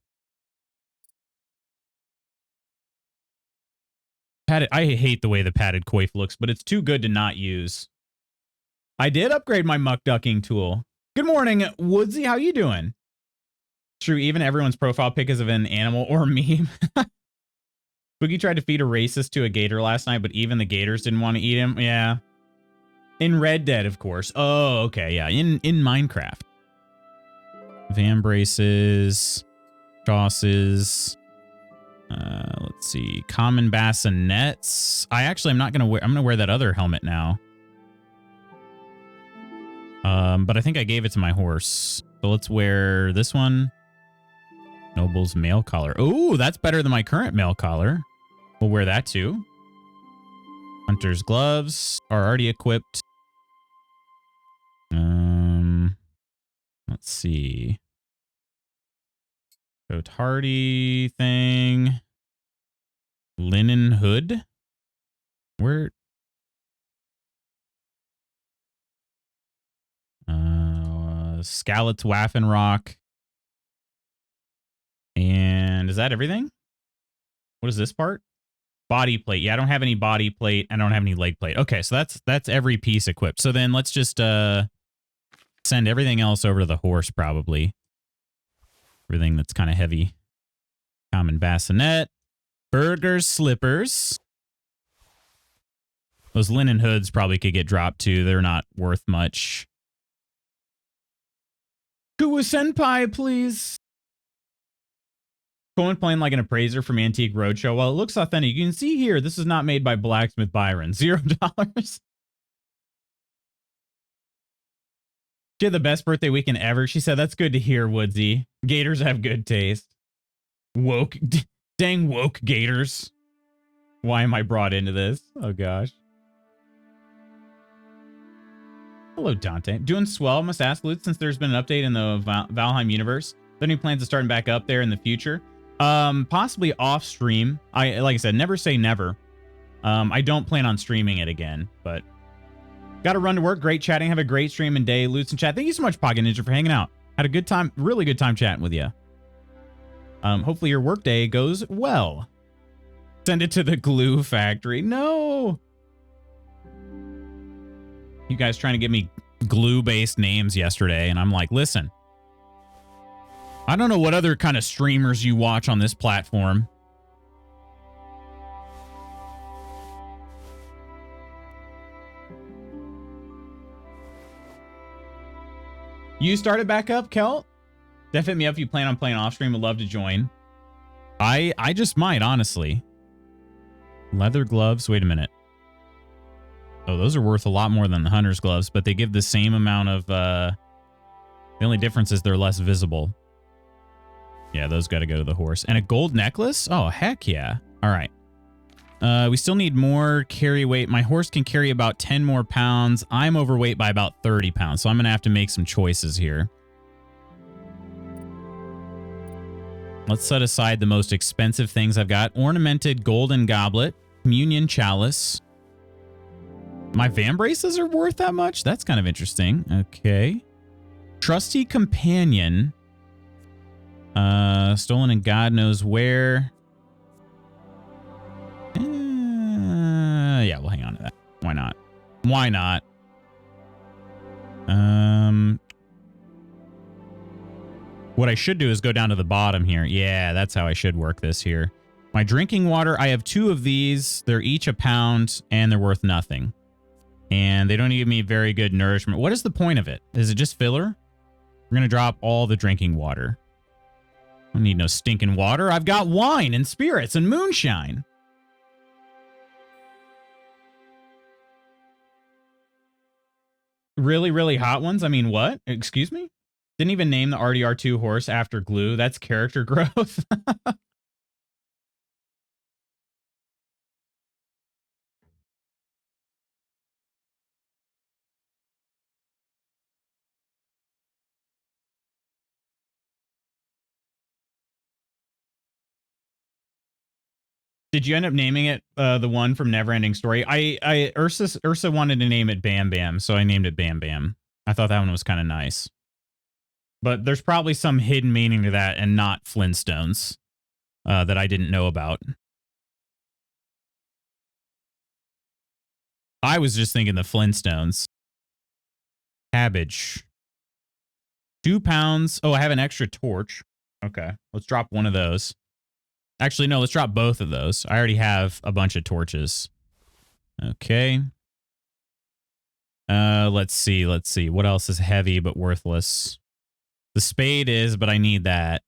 Padded. I hate the way the padded coif looks, but it's too good to not use. I did upgrade my muck ducking tool. Good morning, Woodsy. How you doing? True, even everyone's profile pic is of an animal or meme. Boogie tried to feed a racist to a gator last night, but even the gators didn't want to eat him. Yeah. In Red Dead, of course. Oh, okay, yeah. In Minecraft. Van braces, chausses. Let's see. Common bassinets. I'm not gonna wear. I'm gonna wear that other helmet now. But I think I gave it to my horse. So let's wear this one. Noble's mail collar. Oh, that's better than my current mail collar. We'll wear that too. Hunter's gloves are already equipped. Let's see. Coat hardy thing. Linen hood. Where? Scallops Waffenrock. And is that everything? What is this part? Body plate. Yeah, I don't have any body plate. I don't have any leg plate. Okay, so that's every piece equipped. So then let's just send everything else over to the horse, probably. Everything that's kind of heavy. Common bassinet. Burger slippers. Those linen hoods probably could get dropped too. They're not worth much. Kuwa Senpai, please. Going playing like an appraiser from Antique Roadshow. Well, it looks authentic. You can see here, this is not made by Blacksmith Byron. $0. She had the best birthday weekend ever. She said, that's good to hear, Woodsy. Gators have good taste. Woke. Dang woke gators. Why am I brought into this? Oh, gosh. Hello, Dante. Doing swell. Must ask, Loot, since there's been an update in the Valheim universe. Are there any plans of starting back up there in the future? Possibly off stream. Like I said, never say never. I don't plan on streaming it again, but got to run to work. Great chatting. Have a great stream and day, Loots and chat. Thank you so much, Pocket Ninja, for hanging out. Had a good time, really good time chatting with you. Hopefully your work day goes well. Send it to the glue factory. No. You guys trying to give me glue-based names yesterday, and I'm like, listen. I don't know what other kind of streamers you watch on this platform. You started back up, Kel? Def hit me up if you plan on playing off stream. Would love to join. I just might, honestly. Leather gloves. Wait a minute. Oh, those are worth a lot more than the hunter's gloves, but they give the same amount of... the only difference is they're less visible. Yeah, those got to go to the horse. And a gold necklace? Oh, heck yeah. All right. We still need more carry weight. My horse can carry about 10 more pounds. I'm overweight by about 30 pounds, so I'm going to have to make some choices here. Let's set aside the most expensive things I've got. Ornamented golden goblet. Communion chalice. My van braces are worth that much? That's kind of interesting. Okay. Trusty companion. Stolen in God knows where. Yeah, we'll hang on to that. Why not? Why not? What I should do is go down to the bottom here. Yeah, that's how I should work this here. My drinking water, I have 2 of these. They're each a pound, and they're worth nothing. And they don't give me very good nourishment. What is the point of it? Is it just filler? We're going to drop all the drinking water. I don't need no stinking water. I've got wine and spirits and moonshine. Really, really hot ones? I mean, what? Excuse me? Didn't even name the RDR2 horse after glue. That's character growth. Did you end up naming it the one from Neverending Story? Ursa wanted to name it Bam Bam, so I named it Bam Bam. I thought that one was kind of nice. But there's probably some hidden meaning to that and not Flintstones that I didn't know about. I was just thinking the Flintstones. Cabbage. 2 pounds. Oh, I have an extra torch. Okay, let's drop one of those. Actually, no, let's drop both of those. I already have a bunch of torches. Okay. Let's see. What else is heavy but worthless? The spade is, but I need that.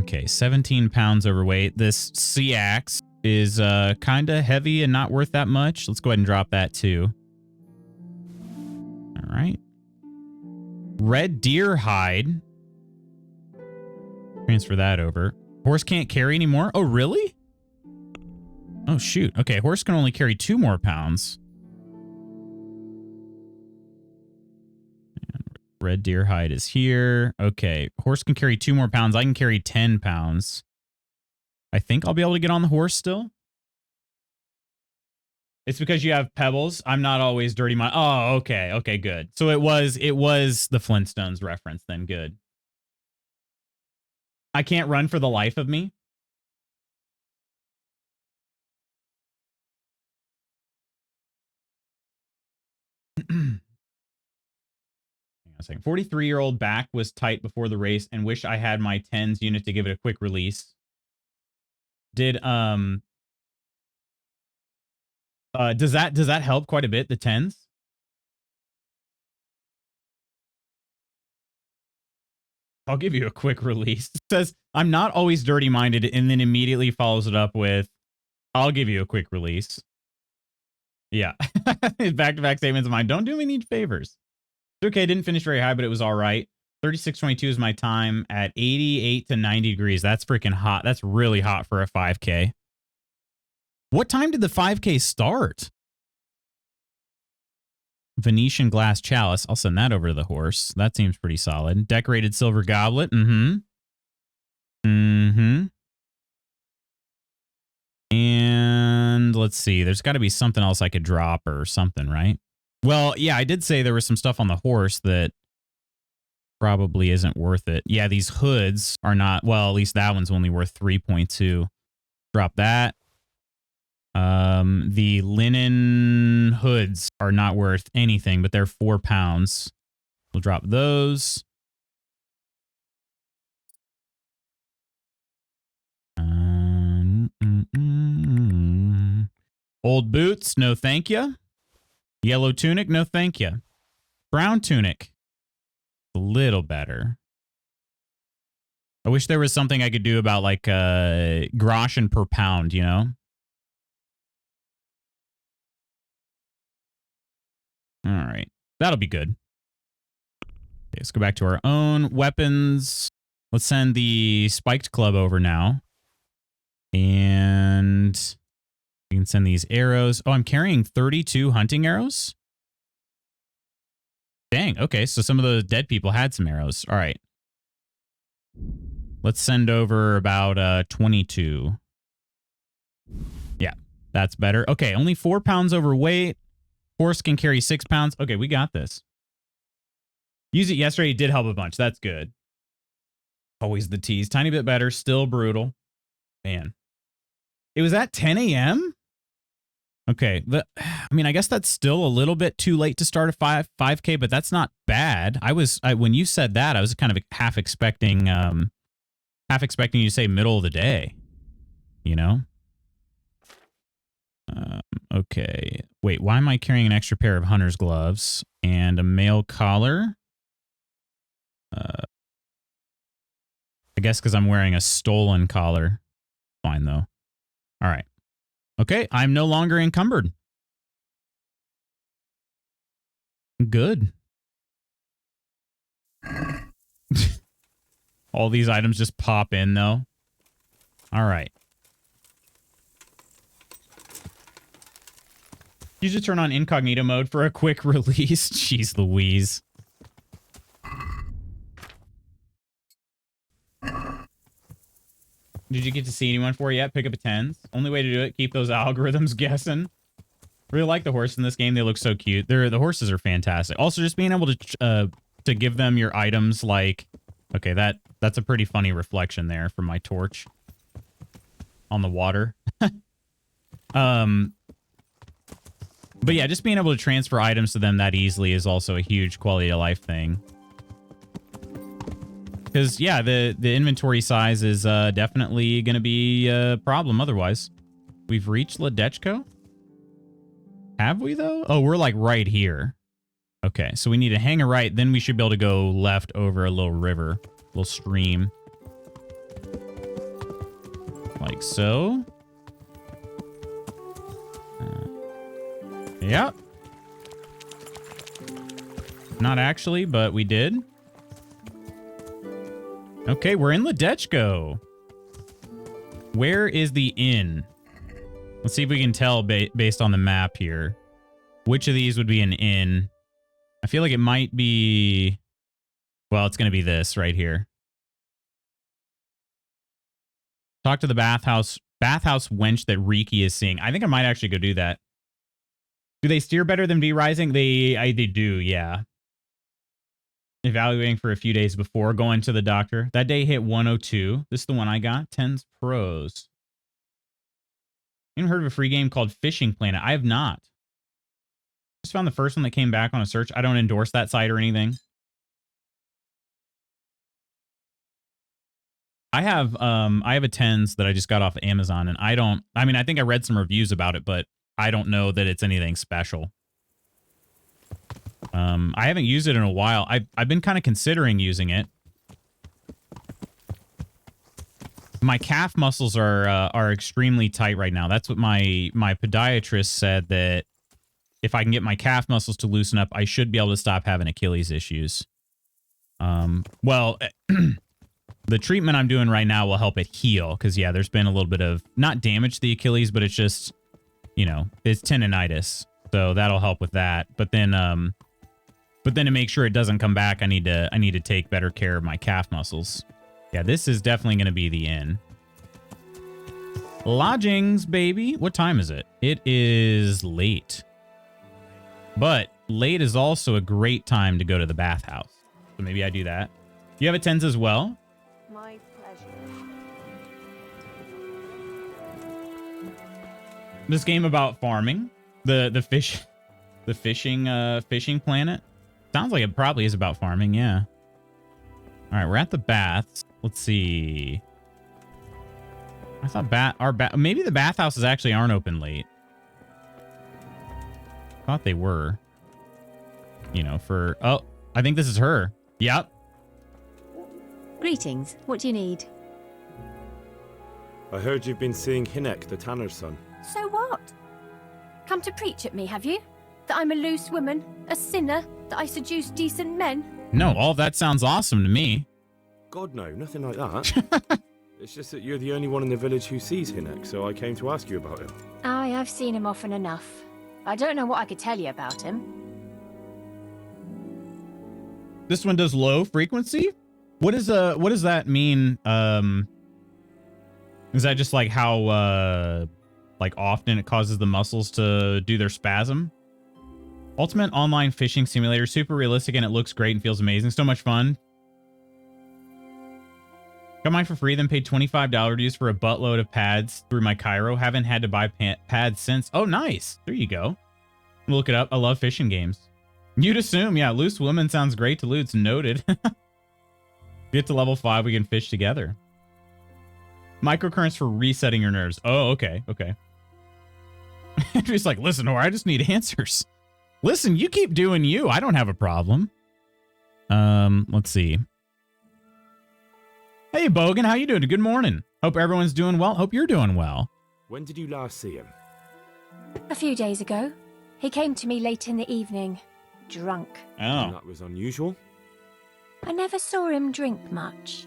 Okay, 17 pounds overweight. This sea axe is kind of heavy and not worth that much. Let's go ahead and drop that too. All right. Red deer hide. Transfer that over. Horse can't carry anymore. Oh, really? Oh, shoot. Okay, horse can only carry 2 more pounds. Red deer hide is here. Okay, horse can carry 2 more pounds. I can carry 10 pounds. I think I'll be able to get on the horse still. It's because you have pebbles. I'm not always dirty. Oh, okay. Okay, good. So it was the Flintstones reference then. Good. I can't run for the life of me. Hang on a second. 43-year-old back was tight before the race and wish I had my 10s unit to give it a quick release. Does that help quite a bit, the 10s? I'll give you a quick release. It says, I'm not always dirty-minded, and then immediately follows it up with, I'll give you a quick release. Yeah. Back-to-back statements of mine. Don't do me any favors. It's okay, didn't finish very high, but it was all right. 36:22 is my time at 88 to 90 degrees. That's freaking hot. That's really hot for a 5K. What time did the 5K start? Venetian glass chalice. I'll send that over to the horse. That seems pretty solid. Decorated silver goblet. And let's see. There's got to be something else I could drop or something, right? Well, yeah, I did say there was some stuff on the horse that probably isn't worth it. Yeah, these hoods are not. Well, at least that one's only worth 3.2. Drop that. The linen hoods are not worth anything, but they're 4 pounds. We'll drop those. Old boots, no thank you. Yellow tunic, no thank you. Brown tunic, a little better. I wish there was something I could do about like groschen per pound, you know? All right. That'll be good. Okay, let's go back to our own weapons. Let's send the spiked club over now. And we can send these arrows. Oh, I'm carrying 32 hunting arrows? Dang. Okay, so some of the dead people had some arrows. All right. Let's send over about 22. Yeah, that's better. Okay, only 4 pounds overweight. Horse can carry 6 pounds. Okay, we got this. Use it yesterday. It did help a bunch. That's good. Always the tease. Tiny bit better. Still brutal. Man. It was at 10 a.m.? Okay. I mean, I guess that's still a little bit too late to start a 5K, but that's not bad. When you said that, I was kind of half expecting you to say middle of the day. You know? Okay. Wait, why am I carrying an extra pair of hunter's gloves and a male collar? I guess because I'm wearing a stolen collar. Fine, though. All right. Okay, I'm no longer encumbered. Good. All these items just pop in, though. All right. You just turn on incognito mode for a quick release. Jeez Louise. Did you get to see anyone for it yet? Pick up a 10s. Only way to do it, keep those algorithms guessing. Really like the horse in this game. They look so cute. The horses are fantastic. Also, just being able to give them your items like... Okay, that's a pretty funny reflection there from my torch on the water. But yeah, just being able to transfer items to them that easily is also a huge quality of life thing. Because, yeah, the inventory size is definitely going to be a problem otherwise. We've reached Ledechko? Have we, though? Oh, we're, like, right here. Okay, so we need to hang a right. Then we should be able to go left over a little river, little stream. Like so. Yep. Not actually, but we did. Okay, we're in Ledechko. Where is the inn? Let's see if we can tell based on the map here. Which of these would be an inn? I feel like it might be... Well, it's going to be this right here. Talk to the bathhouse wench that Riki is seeing. I think I might actually go do that. Do they steer better than V-Rising? They do, yeah. Evaluating for a few days before going to the doctor. That day hit 102. This is the one I got. 10's pros. Anyone heard of a free game called Fishing Planet? I have not. Just found the first one that came back on a search. I don't endorse that site or anything. I have a 10's that I just got off of Amazon, and I think I read some reviews about it, but I don't know that it's anything special. I haven't used it in a while. I've been kind of considering using it. My calf muscles are extremely tight right now. That's what my podiatrist said, that if I can get my calf muscles to loosen up, I should be able to stop having Achilles issues. Well, the treatment I'm doing right now will help it heal, because, yeah, there's been a little bit of, not damage to the Achilles, but it's just, you know, it's tendonitis. So that'll help with that. But then to make sure it doesn't come back, I need to take better care of my calf muscles. Yeah, this is definitely going to be the inn. Lodgings, baby. What time is it? It is late. But late is also a great time to go to the bathhouse. So maybe I do that. You have a 10's as well? My pleasure. This game about farming. The fishing planet. Sounds like it probably is about farming, yeah. All right, we're at the baths. Let's see. I thought maybe the bathhouses actually aren't open late. Thought they were. You know, oh, I think this is her. Yep. Greetings. What do you need? I heard you've been seeing Hinek, the tanner's son. So what? Come to preach at me, have you? That I'm a loose woman, a sinner, that I seduce decent men? No, all of that sounds awesome to me. God, no, nothing like that. It's just that you're the only one in the village who sees Hinek, so I came to ask you about him. Aye, I've seen him often enough. I don't know what I could tell you about him. This one does low frequency? What does that mean? Is that just like how like often it causes the muscles to do their spasm? Ultimate online fishing simulator, super realistic, and it looks great and feels amazing. So much fun. Got mine for free, then paid $25 to use for a buttload of pads through my Cairo. Haven't had to buy pads since. Oh, nice. There you go. Look it up. I love fishing games. You'd assume, yeah, loose woman sounds great to loot. It's noted. Get to level 5, we can fish together. Microcurrents for resetting your nerves. Oh, okay, okay. Andrew's like, listen, or I just need answers. Listen, you keep doing you. I don't have a problem. Let's see. Hey, Bogan, how you doing? Good morning. Hope everyone's doing well. Hope you're doing well. When did you last see him? A few days ago. He came to me late in the evening, drunk. Oh. That was unusual. I never saw him drink much.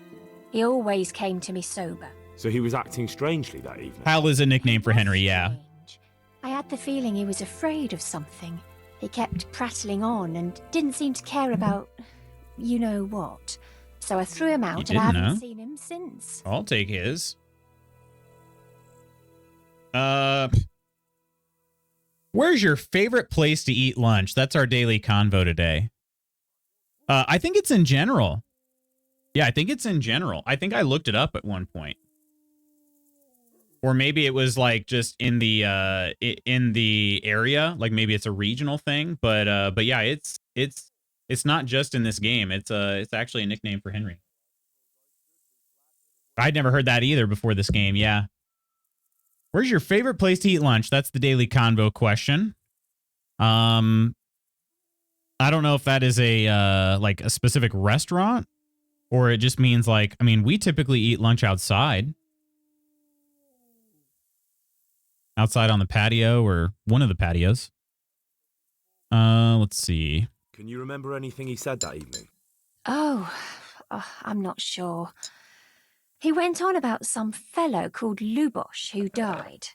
He always came to me sober. So he was acting strangely that evening. Hal is a nickname for Henry, yeah. Strange. I had the feeling he was afraid of something. He kept prattling on and didn't seem to care about you know what. So I threw him out and I haven't seen him since. I'll take his. Where's your favorite place to eat lunch? That's our daily convo today. I think it's in general. Yeah, I think it's in general. I think I looked it up at one point. Or maybe it was like just in the area, like maybe it's a regional thing, but yeah, it's not just in this game. It's actually a nickname for Henry. I'd never heard that either before this game. Yeah. Where's your favorite place to eat lunch? That's the daily convo question. I don't know if that is a like a specific restaurant or it just means like, I mean, we typically eat lunch outside. Outside on the patio or one of the patios. Let's see. Can you remember anything he said that evening? Oh, I'm not sure. He went on about some fellow called Lubosh who died.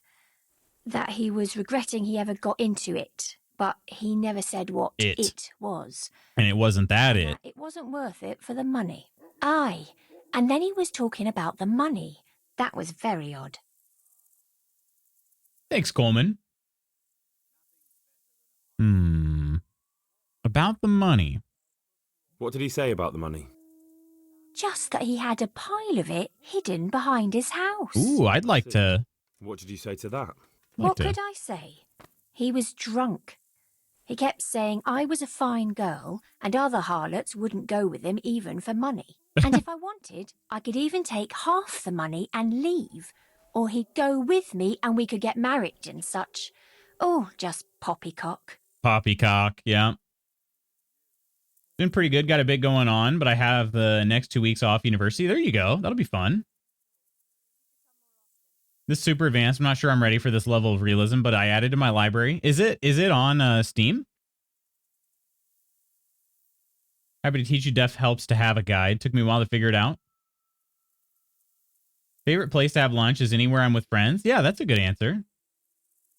That he was regretting he ever got into it, but he never said what it was. And it wasn't that and it. That it wasn't worth it for the money. Aye, and then he was talking about the money. That was very odd. Thanks, Coleman. About the money. What did he say about the money? Just that he had a pile of it hidden behind his house. Ooh, I'd like to... What did you say to that? What could I say? He was drunk. He kept saying I was a fine girl and other harlots wouldn't go with him even for money. And if I wanted, I could even take half the money and leave. Or he'd go with me and we could get married and such. Oh, just poppycock. Poppycock, yeah. Been pretty good. Got a bit going on, but I have the next 2 weeks off university. There you go. That'll be fun. This is super advanced. I'm not sure I'm ready for this level of realism, but I added to my library. Is it on Steam? Happy to teach you. Deaf helps to have a guide. Took me a while to figure it out. Favorite place to have lunch is anywhere I'm with friends. Yeah, that's a good answer.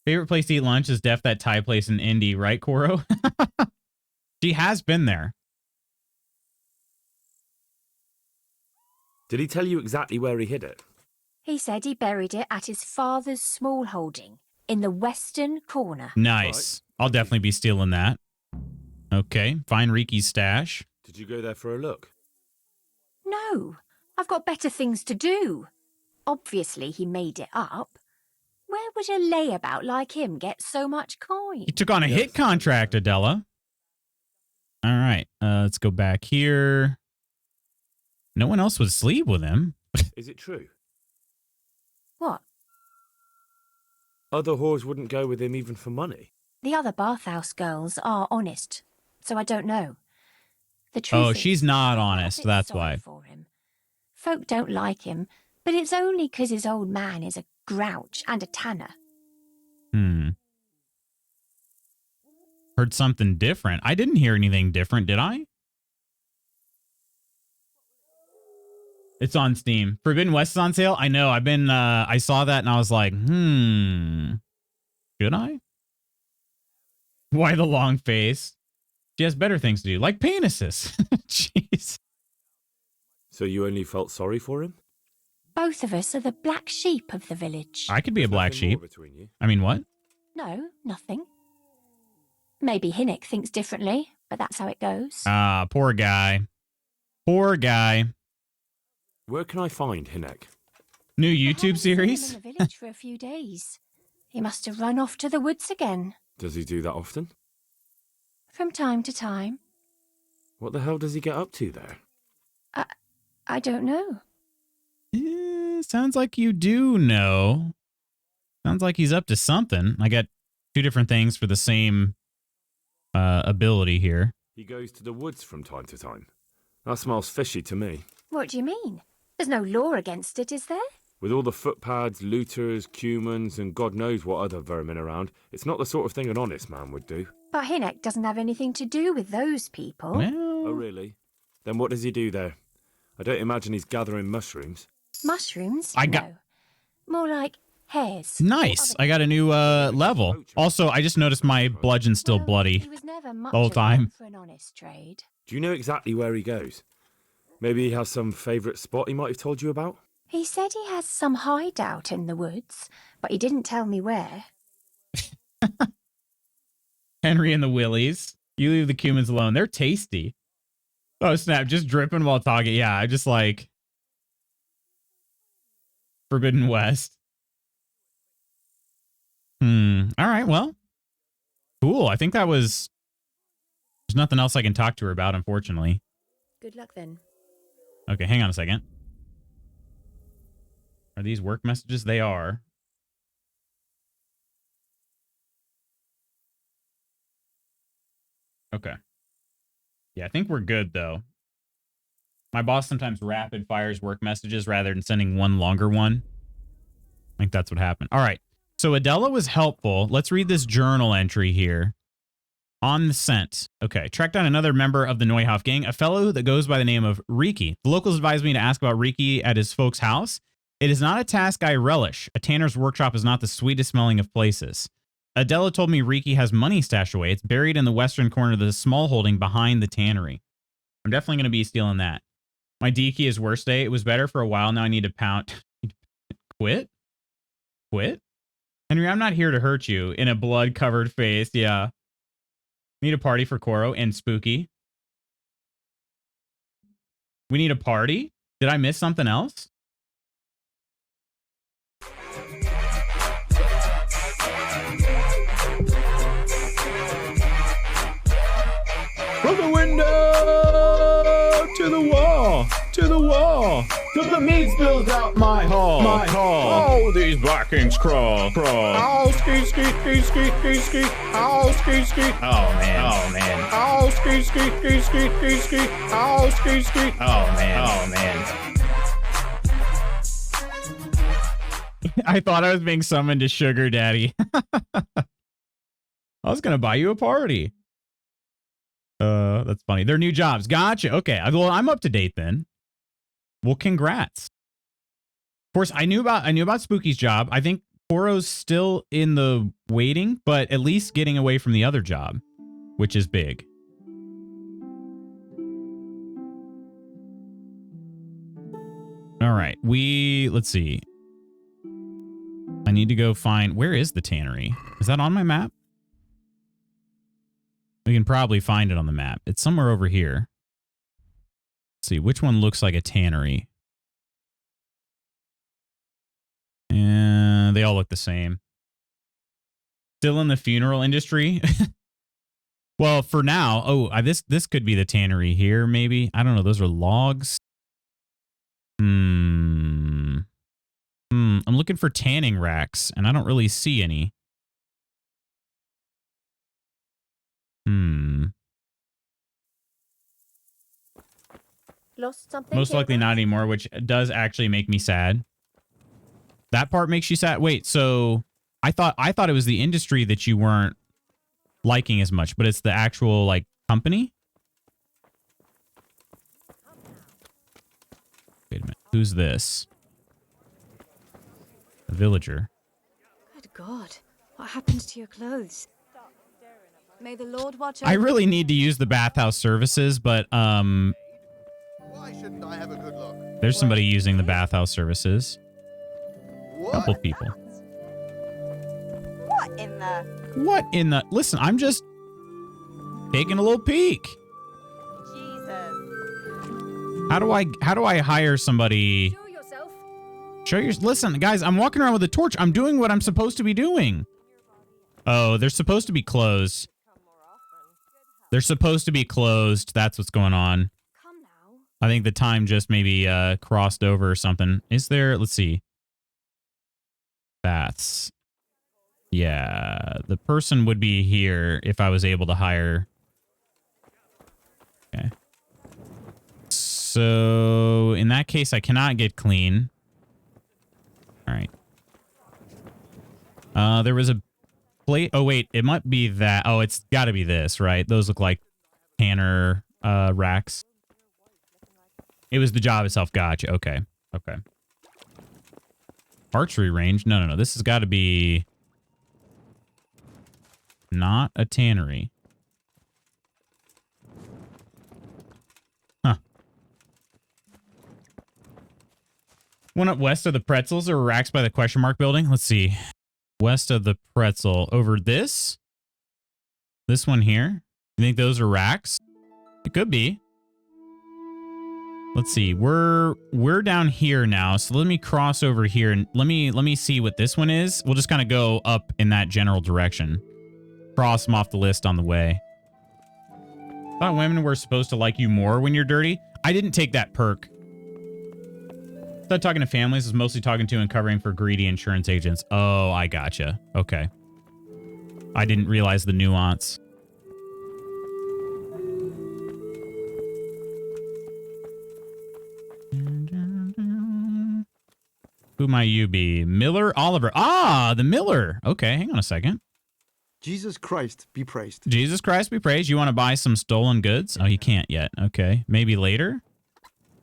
Favorite place to eat lunch is Def that Thai place in Indy, right, Koro? She has been there. Did he tell you exactly where he hid it? He said he buried it at his father's small holding in the western corner. Nice. Right. I'll definitely be stealing that. Okay, find Riki's stash. Did you go there for a look? No, I've got better things to do. Obviously, he made it up. Where would a layabout like him get so much coin? He took on a hit contract, Adela. All right, let's go back here. No one else would sleep with him. Is it true? What? Other whores wouldn't go with him even for money. The other bathhouse girls are honest, so I don't know. The truth oh, is, she's not honest, that's why. For him. Folk don't like him, but it's only 'cause his old man is a grouch and a tanner. Heard something different. I didn't hear anything different, did I? It's on Steam. Forbidden West is on sale. I know. I saw that and I was like, should I? Why the long face? She has better things to do, like penises. Jeez. So you only felt sorry for him? Both of us are the black sheep of the village. I could be a black sheep. Between you. I mean, what? No, nothing. Maybe Hinnick thinks differently, but that's how it goes. Ah, poor guy. Poor guy. Where can I find Hinnick? New I YouTube haven't seen series? him in the village for a few days. He must have run off to the woods again. Does he do that often? From time to time. What the hell does he get up to there? I don't know. Sounds like you do know. Sounds like he's up to something. I got two different things for the same ability here. He goes to the woods from time to time. That smells fishy to me. What do you mean? There's no law against it, is there? With all the footpads, looters, cumans, and God knows what other vermin around, it's not the sort of thing an honest man would do. But Hinnick doesn't have anything to do with those people. Well, Oh, really? Then what does he do there? I don't imagine he's gathering mushrooms. Mushrooms? No. More like hairs. nice. I got a new level. Also, I just noticed my bludgeon's still Well, bloody He was never much the whole of one time. for an honest trade. Do you know exactly where he goes? Maybe he has some favourite spot he might have told you about? He said he has some hideout in the woods, but he didn't tell me where. Henry and the Willies. You leave the cumins alone. They're tasty. Oh, snap. Just dripping while talking. Yeah, I just like Forbidden West. All right, well. Cool. I think that was... There's nothing else I can talk to her about, unfortunately. Good luck then. Okay, hang on a second. Are these work messages? They are. Okay. Yeah, I think we're good, though. My boss sometimes rapid fires work messages rather than sending one longer one. I think that's what happened. All right. So Adela was helpful. Let's read this journal entry here. On the scent. Okay. Tracked down another member of the Neuhoff gang, a fellow that goes by the name of Riki. The locals advised me to ask about Riki at his folks' house. It is not a task I relish. A tanner's workshop is not the sweetest smelling of places. Adela told me Riki has money stashed away. It's buried in the western corner of the small holding behind the tannery. I'm definitely going to be stealing that. My D key is worst day. It was better for a while. Now I need to pound. Quit? Quit? Henry, I'm not here to hurt you. In a blood-covered face. Yeah. Need a party for Koro and Spooky. We need a party? Did I miss something else? From the window to the wall, to the wall, till the meat spills out my hall, my hall. Oh, these blackings crawl, crawl. Oh, ski, ski, ski, ski, ski, ski. Oh, ski, ski. Oh, man. Oh, man. Oh, ski, ski, ski, ski, ski, ski. Oh, ski, ski. Oh, man. Oh, man. I thought I was being summoned to Sugar Daddy. I was going to buy you a party. That's funny. They're new jobs. Gotcha. Okay. Well, I'm up to date then. Well, congrats. Of course, I knew about Spooky's job. I think Koro's still in the waiting, but at least getting away from the other job, which is big. All right. Let's see. I need to go find, where is the tannery? Is that on my map? We can probably find it on the map. It's somewhere over here. Let's see, which one looks like a tannery? And they all look the same. Still in the funeral industry? Well, for now. Oh, this could be the tannery here, maybe. I don't know. Those are logs. I'm looking for tanning racks, and I don't really see any. Lost something? Most likely not anymore, which does actually make me sad. That part makes you sad. Wait, so I thought it was the industry that you weren't liking as much, but it's the actual like company? Wait a minute. Who's this? A villager. Good God. What happens to your clothes? May the Lord watch over. I really need to use the bathhouse services, but Why shouldn't I have a good look? there's somebody using the bathhouse services. What? Couple people. What in the... What in the... Listen, I'm just taking a little peek. Jesus. How do I hire somebody? Show yourself. Listen, guys, I'm walking around with a torch. I'm doing what I'm supposed to be doing. Oh, they're supposed to be closed. They're supposed to be closed. That's what's going on. Come now. I think the time just maybe crossed over or something. Is there... Let's see. Baths. Yeah, the person would be here if I was able to hire. Okay. So in that case, I cannot get clean. All right. There was a plate. Oh, wait, it might be that. Oh, it's got to be this, right? Those look like tanner racks. It was the job itself. Gotcha. Okay. Okay. Archery range? No. This has got to be not a tannery. Huh. One up west of the pretzels or racks by the question mark building. Let's see. West of the pretzel. Over this? This one here? You think those are racks? It could be. Let's see. We're down here now, so let me cross over here and let me see what this one is. We'll just kind of go up in that general direction. Cross them off the list on the way. Thought women were supposed to like you more when you're dirty. I didn't take that perk. Instead of talking to families, is mostly talking to and covering for greedy insurance agents. Oh, I gotcha. Okay. I didn't realize the nuance. Who might you be? Miller Oliver. Ah, the Miller. Okay, hang on a second. Jesus Christ be praised. Jesus Christ be praised. You want to buy some stolen goods? Oh, you can't yet. Okay, maybe later?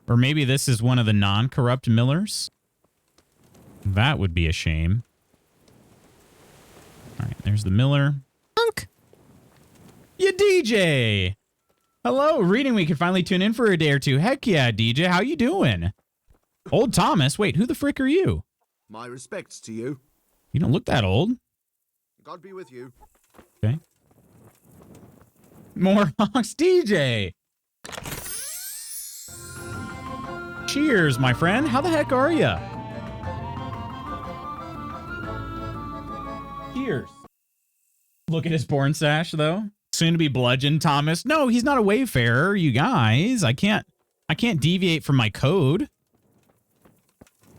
Or maybe this is one of the non-corrupt Millers? That would be a shame. All right, there's the Miller. Punk! You DJ! Hello, reading we could finally tune in for a day or two. Heck yeah, DJ, how you doing? Old Thomas, wait, who the frick are you? My respects to you. You don't look that old. God be with you. Okay. More Hawks DJ. Cheers, my friend. How the heck are ya? Cheers. Look at his porn stash, though. Soon to be bludgeon Thomas. No, he's not a wayfarer, you guys. I can't deviate from my code.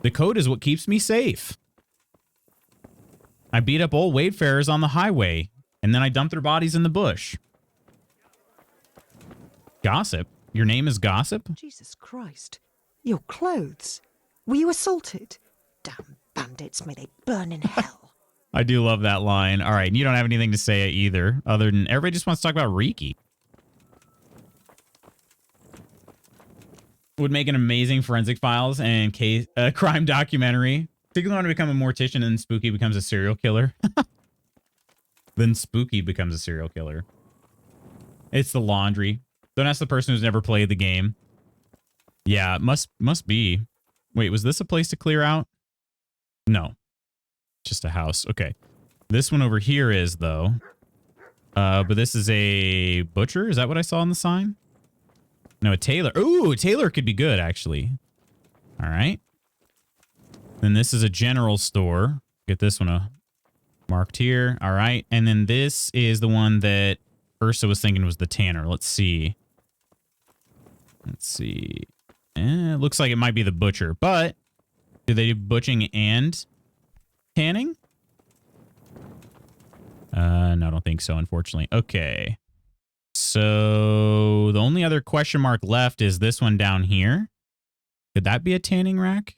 The code is what keeps me safe. I beat up old wayfarers on the highway, and then I dump their bodies in the bush. Gossip? Your name is Gossip? Jesus Christ. Your clothes. Were you assaulted? Damn bandits, may they burn in hell. I do love that line. All right, and you don't have anything to say either, other than everybody just wants to talk about Riki. Would make an amazing Forensic Files and case crime documentary. Particularly want to become a mortician and Spooky becomes a serial killer. Then Spooky becomes a serial killer. It's the laundry. Don't ask the person who's never played the game. Yeah, must be. Wait, was this a place to clear out? No. Just a house. Okay. This one over here is, though. But this is a butcher? Is that what I saw on the sign? No, a tailor. Ooh, a tailor could be good, actually. All right. Then this is a general store. Get this one marked here. All right. And then this is the one that Ursa was thinking was the tanner. Let's see. It looks like it might be the butcher, but do they do butching and tanning? No, I don't think so, unfortunately. Okay. So the only other question mark left is this one down here. Could that be a tanning rack?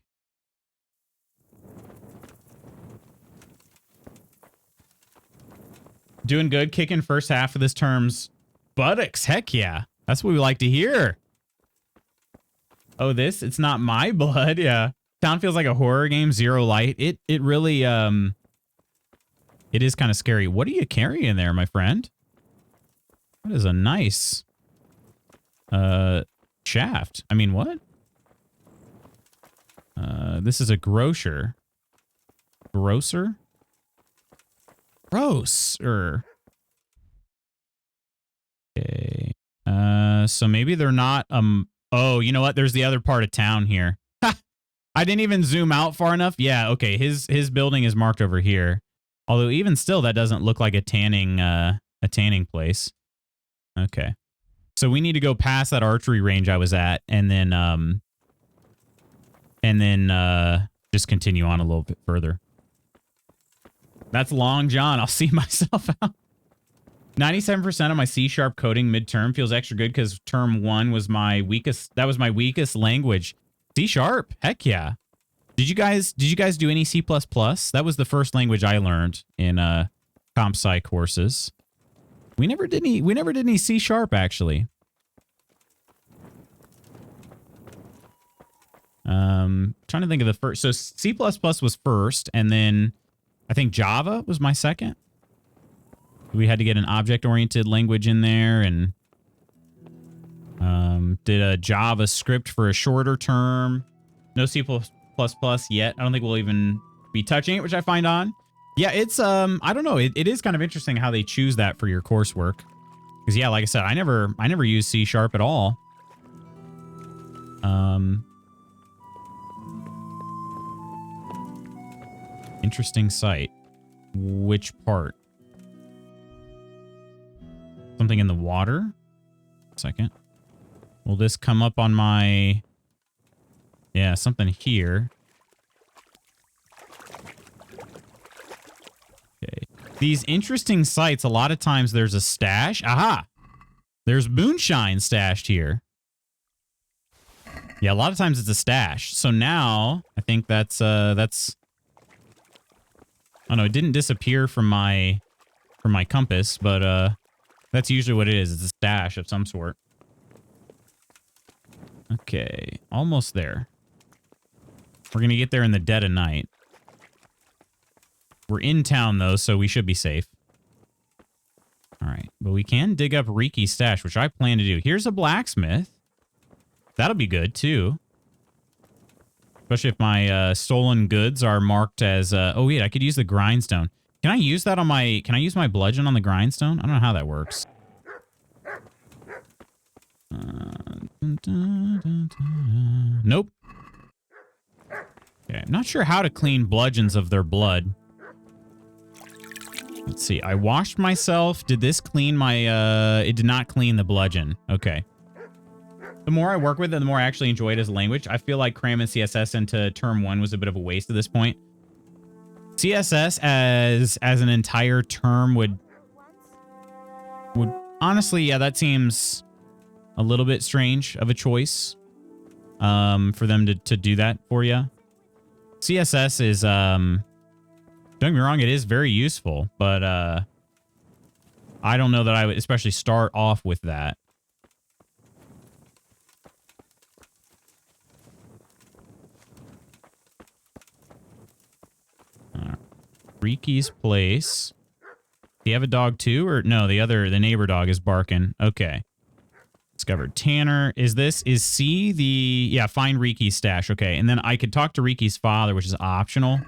Doing good, kicking first half of this term's buttocks. Heck yeah. That's what we like to hear. Oh, it's not my blood. Yeah. Town feels like a horror game, zero light. It really, it is kind of scary. What are you carrying there, my friend? That is a nice, shaft. I mean, what? This is a grocer. Grocer? Grocer. Okay. So maybe they're not, oh, you know what? There's the other part of town here. I didn't even zoom out far enough. Yeah, okay. His building is marked over here. Although even still, that doesn't look like a tanning place. Okay. So we need to go past that archery range I was at and then just continue on a little bit further. That's Long John. I'll see myself out. 97% of my C# coding midterm feels extra good because term 1 was my weakest. That was my weakest language. C#? Heck yeah. Did you guys do any C++? That was the first language I learned in comp sci courses. We never did any C# actually. Trying to think of the first. So C++ was first, and then I think Java was my second. We had to get an object-oriented language in there, and did a Java script for a shorter term. No C++ yet. I don't think we'll even be touching it, which I find on. Yeah, it's I don't know. It is kind of interesting how they choose that for your coursework. Because yeah, like I said, I never used C# at all. Interesting site. Which part? Something in the water? Second. Will this come up on my... Yeah, something here. Okay. These interesting sites, a lot of times there's a stash. Aha! There's moonshine stashed here. Yeah, a lot of times it's a stash. So now, I think that's... Oh no, it didn't disappear from my compass, but that's usually what it is. It's a stash of some sort. Okay, almost there. We're gonna get there in the dead of night. We're in town, though, so we should be safe. All right, but we can dig up Riki's stash, which I plan to do. Here's a blacksmith. That'll be good, too. Especially if my stolen goods are marked as... oh, wait, I could use the grindstone. Can I use that on my... Can I use my bludgeon on the grindstone? I don't know how that works. Nope. Okay, I'm not sure how to clean bludgeons of their blood. Let's see. I washed myself. Did this clean my... it did not clean the bludgeon. Okay. The more I work with it, the more I actually enjoy it as a language. I feel like cramming CSS into term 1 was a bit of a waste at this point. CSS as an entire term would honestly, yeah, that seems a little bit strange of a choice for them to do that for you. CSS is don't get me wrong, it is very useful, but I don't know that I would especially start off with that. Riki's place. Do you have a dog too? Or no, the neighbor dog is barking. Okay. Discovered Tanner. Is C the... Yeah, find Riki's stash. Okay, and then I could talk to Riki's father, which is optional.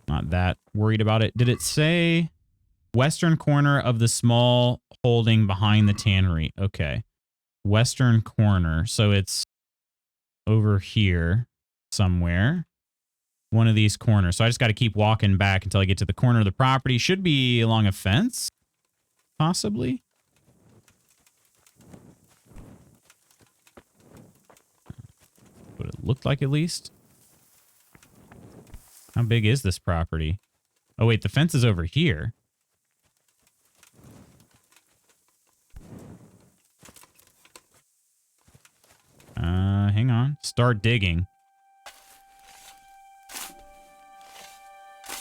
Not that worried about it. Did it say western corner of the small holding behind the tannery? Okay. Western corner. So it's over here somewhere. One of these corners. So I just got to keep walking back until I get to the corner of the property. Should be along a fence, possibly. What it looked like, at least. How big is this property? Oh, wait, the fence is over here. Hang on. Start digging.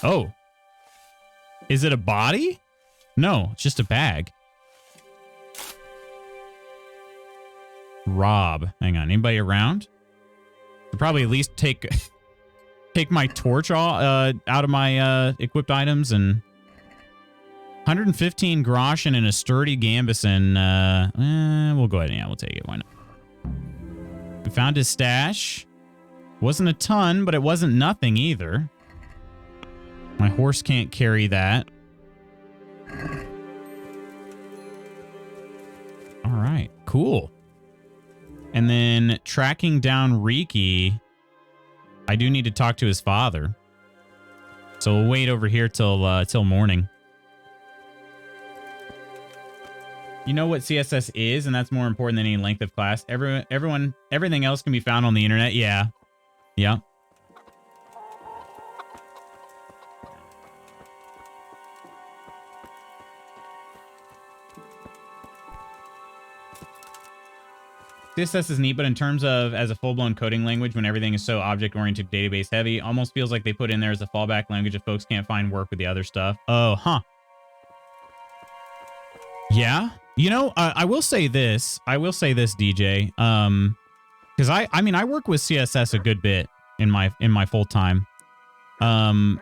Oh. Is it a body? No, it's just a bag. Rob. Hang on. Anybody around? I'll probably at least take my torch out of my equipped items and 115 groschen and a sturdy gambeson. We'll go ahead and we'll take it. Why not? We found his stash. Wasn't a ton, but it wasn't nothing either. My horse can't carry that. All right, cool. And then tracking down Riki, I do need to talk to his father. So we'll wait over here till morning. You know what CSS is, and that's more important than any length of class. Everything else can be found on the internet. Yeah. Yeah. CSS is neat, but in terms of as a full-blown coding language, when everything is so object-oriented, database heavy, almost feels like they put in there as a fallback language if folks can't find work with the other stuff. Oh, huh. Yeah. You know, I will say this. DJ. Because I mean, I work with CSS a good bit in my full time. I'm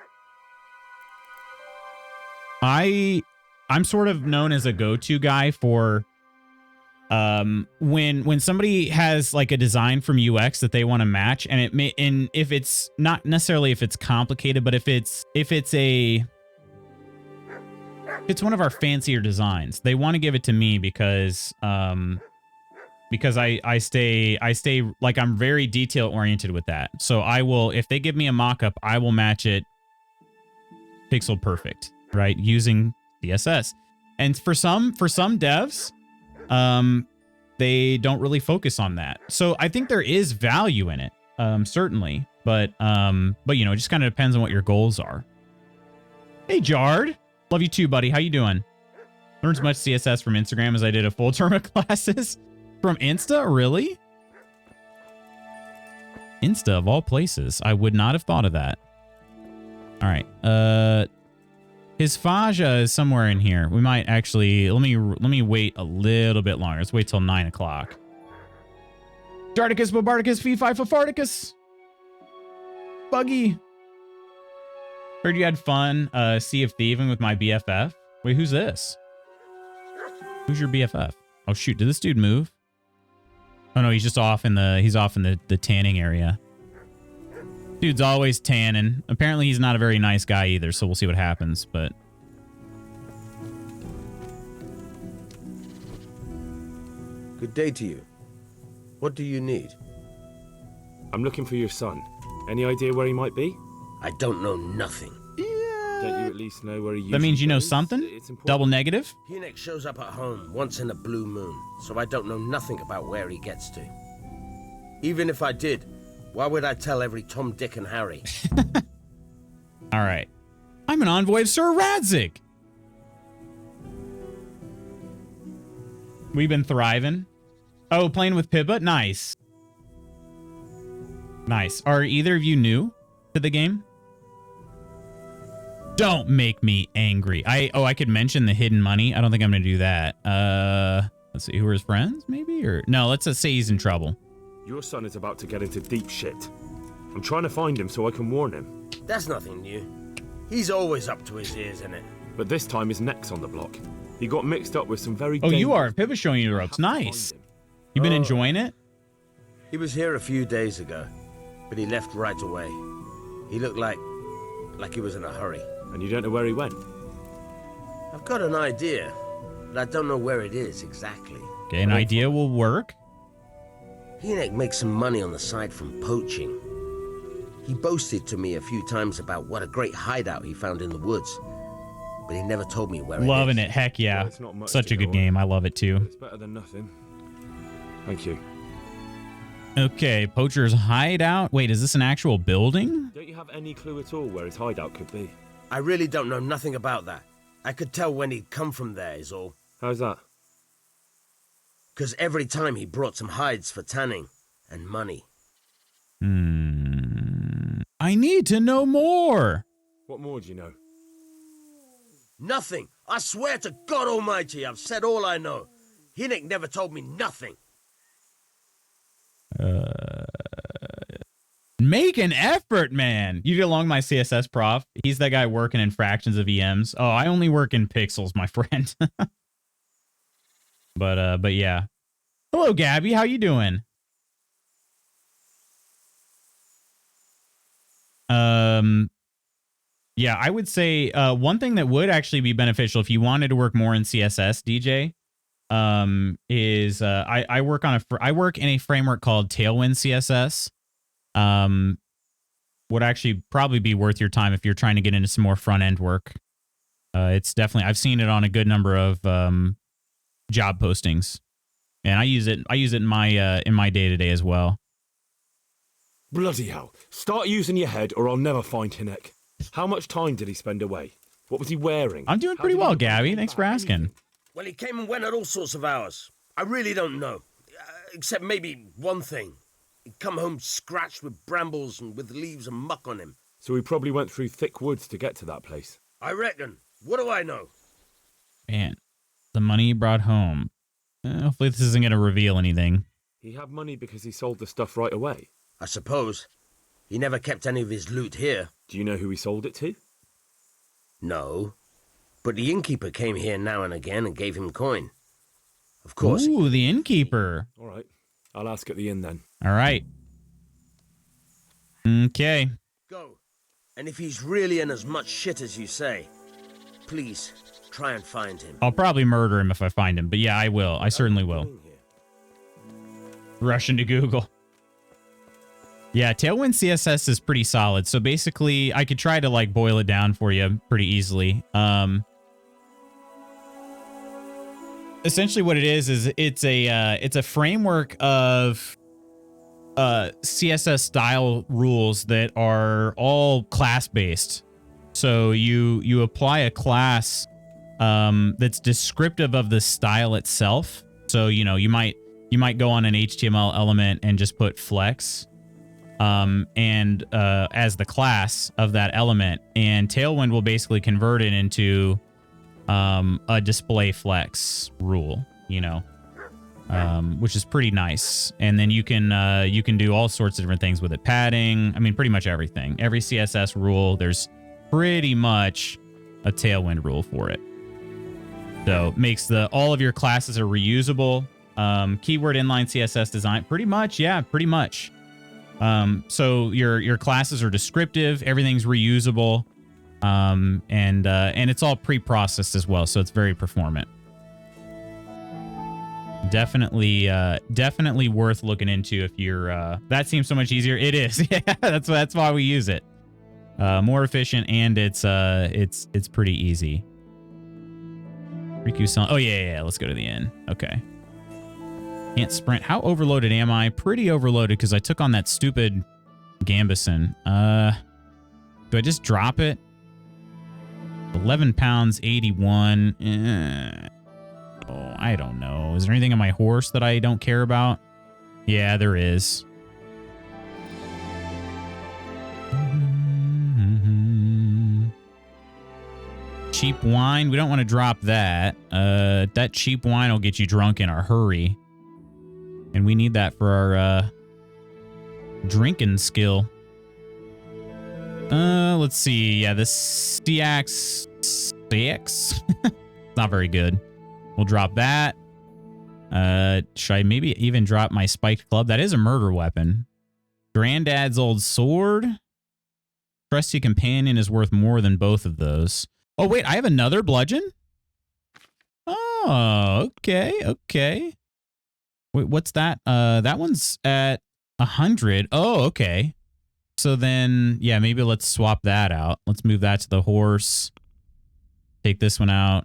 sort of known as a go-to guy for when somebody has like a design from UX that they want to match, and if it's not necessarily if it's complicated, but if it's one of our fancier designs, they want to give it to me because I stay like I'm very detail oriented with that. So I will, if they give me a mock-up, I will match it pixel perfect, right? Using CSS. And for some devs, they don't really focus on that. So I think there is value in it. certainly. But you know, it just kind of depends on what your goals are. Hey, Jard. Love you too, buddy. How you doing? Learned as much CSS from Instagram as I did a full term of classes from Insta? Really? Insta, of all places. I would not have thought of that. All right. His Faja is somewhere in here. We might actually... Let me wait a little bit longer. Let's wait till 9 o'clock. Jardicus, Bobardicus, Fee, Fi, Farticus. Buggy. Heard you had fun Sea of Thieving with my BFF. Wait, who's this? Who's your BFF? Oh shoot, did this dude move? Oh no, he's just off in the tanning area. Dude's always tanning. Apparently he's not a very nice guy either, so we'll see what happens, but good day to you. What do you need? I'm looking for your son. Any idea where he might be? I don't know nothing. Don't you at least know where he usually that means you know goes? something? It's important. Double negative? Hinek shows up at home once in a blue moon, so I don't know nothing about where he gets to. Even if I did, why would I tell every Tom, Dick, and Harry? All right. I'm an envoy of Sir Radzik. We've been thriving. Oh, playing with Pippa? Nice. Nice. Are either of you new to the game? Don't make me angry. I could mention the hidden money. I don't think I'm going to do that. Let's see. Who are his friends, maybe? Or no, let's just say he's in trouble. Your son is about to get into deep shit. I'm trying to find him so I can warn him. That's nothing new. He's always up to his ears in it. But this time his neck's on the block. He got mixed up with some very Oh, you dangerous- are. Pippa's showing you the ropes. Nice. You been enjoying it? He was here a few days ago, but he left right away. He looked like he was in a hurry. And you don't know where he went? I've got an idea, but I don't know where it is exactly. Okay, an idea will work. Hinek makes some money on the side from poaching. He boasted to me a few times about what a great hideout he found in the woods, but he never told me where Loving it it. Heck yeah. Well, it's not much Such to a go good on. game. I love it too. It's better than nothing. Thank you. Okay, Poacher's hideout. Wait, is this an actual building? Don't you have any clue at all where his hideout could be? I really don't know nothing about that. I could tell when he'd come from there is all. How's that? Because every time he brought some hides for tanning and money. I need to know more. What more do you know? Nothing. I swear to God Almighty, I've said all I know. Hinek never told me nothing. Make an effort, man. You get along with my CSS prof. He's that guy working in fractions of EMs. Oh, I only work in pixels, my friend. But yeah. Hello, Gabby. How you doing? Yeah, I would say one thing that would actually be beneficial if you wanted to work more in CSS, DJ, is I work in a framework called Tailwind CSS. Would actually probably be worth your time if you're trying to get into some more front end work. It's definitely, I've seen it on a good number of job postings, and I use it in my day to day as well. Bloody hell. Start using your head or I'll never find Hinek. How much time did he spend away? What was he wearing? I'm doing How pretty did he well, look when he Gabby. came Thanks back? for asking. Anything? Well, he came and went at all sorts of hours. I really don't know. Except maybe one thing. He'd come home scratched with brambles and with leaves and muck on him. So he probably went through thick woods to get to that place. I reckon. What do I know? Man, the money he brought home. Hopefully this isn't going to reveal anything. He had money because he sold the stuff right away. I suppose. He never kept any of his loot here. Do you know who he sold it to? No. But the innkeeper came here now and again and gave him coin. Of course. Ooh, the innkeeper. All right. I'll ask at the inn then. All right. Okay. Go. And if he's really in as much shit as you say, please try and find him. I'll probably murder him if I find him, but yeah, I will. I certainly will. Rush into Google. Yeah, Tailwind CSS is pretty solid. So basically, I could try to like boil it down for you pretty easily. Essentially what it is it's a framework of CSS style rules that are all class based. So you apply a class that's descriptive of the style itself. So you might go on an HTML element and just put flex as the class of that element, and Tailwind will basically convert it into a display flex rule, which is pretty nice. And then you can do all sorts of different things with it. Padding, I mean, pretty much everything. Every CSS rule, there's pretty much a Tailwind rule for it. So makes all of your classes are reusable. Keyword inline CSS design, pretty much. Yeah, pretty much. So your classes are descriptive, everything's reusable, and it's all pre-processed as well, so it's very performant. Definitely worth looking into if you're. That seems so much easier. It is. Yeah, that's why we use it. More efficient, and it's pretty easy. Riku song. Oh yeah. Let's go to the inn. Okay. Can't sprint. How overloaded am I? Pretty overloaded because I took on that stupid Gambison. Do I just drop it? 11 pounds, 81. Oh, I don't know. Is there anything on my horse that I don't care about? Yeah, there is. Cheap wine. We don't want to drop that. That cheap wine will get you drunk in a hurry. And we need that for our drinking skill. Let's see. Yeah, this CX. Not very good. We'll drop that. Should I maybe even drop my spiked club? That is a murder weapon. Granddad's old sword. Trusty companion is worth more than both of those. Oh, wait, I have another bludgeon? Oh, okay. Wait, what's that? That one's at 100. Oh, okay. So then, yeah, maybe let's swap that out. Let's move that to the horse. Take this one out.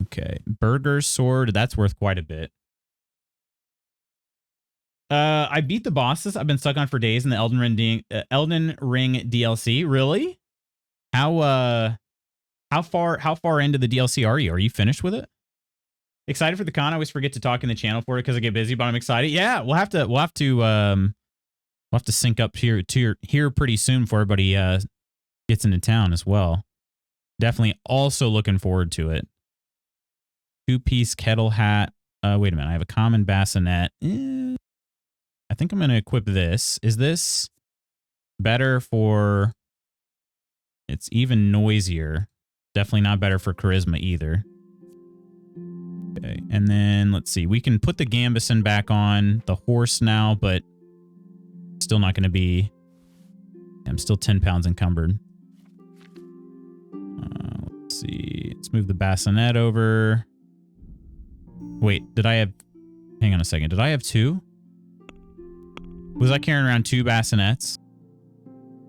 Okay. Burger's sword. That's worth quite a bit. I beat the bosses I've been stuck on for days in the Elden Ring DLC. Really? How far into the DLC are you? Are you finished with it? Excited for the con. I always forget to talk in the channel for it because I get busy, but I'm excited. Yeah, we'll have to sync up here pretty soon before everybody gets into town as well. Definitely also looking forward to it. 2-piece kettle hat. Wait a minute. I have a common bassinet. I think I'm going to equip this. Is this better for... It's even noisier. Definitely not better for charisma either. Okay, and then let's see. We can put the Gambison back on the horse now, but still not going to be... I'm still 10 pounds encumbered. Let's see. Let's move the bassinet over. Wait, did I have... Hang on a second. Did I have two? Was I carrying around two bassinets?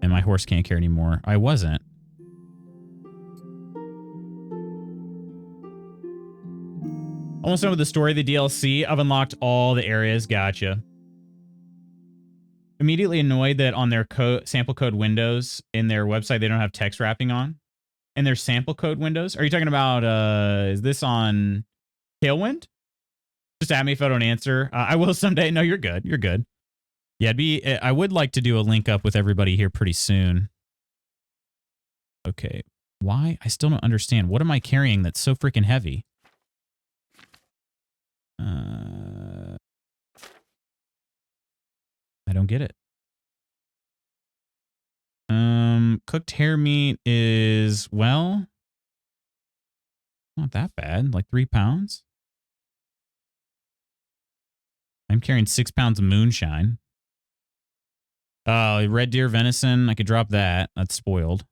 And my horse can't carry anymore. I wasn't. Almost done with the story of the DLC. I've unlocked all the areas. Gotcha. Immediately annoyed that on their sample code windows in their website, they don't have text wrapping on. In their sample code windows? Are you talking about, is this on Tailwind? Just add me if I don't answer. I will someday. No, you're good. You're good. Yeah, I would like to do a link up with everybody here pretty soon. Okay. Why? I still don't understand. What am I carrying that's so freaking heavy? I don't get it. Cooked hare meat is, well, not that bad. Like 3 pounds. I'm carrying 6 pounds of moonshine. Red deer venison. I could drop that. That's spoiled.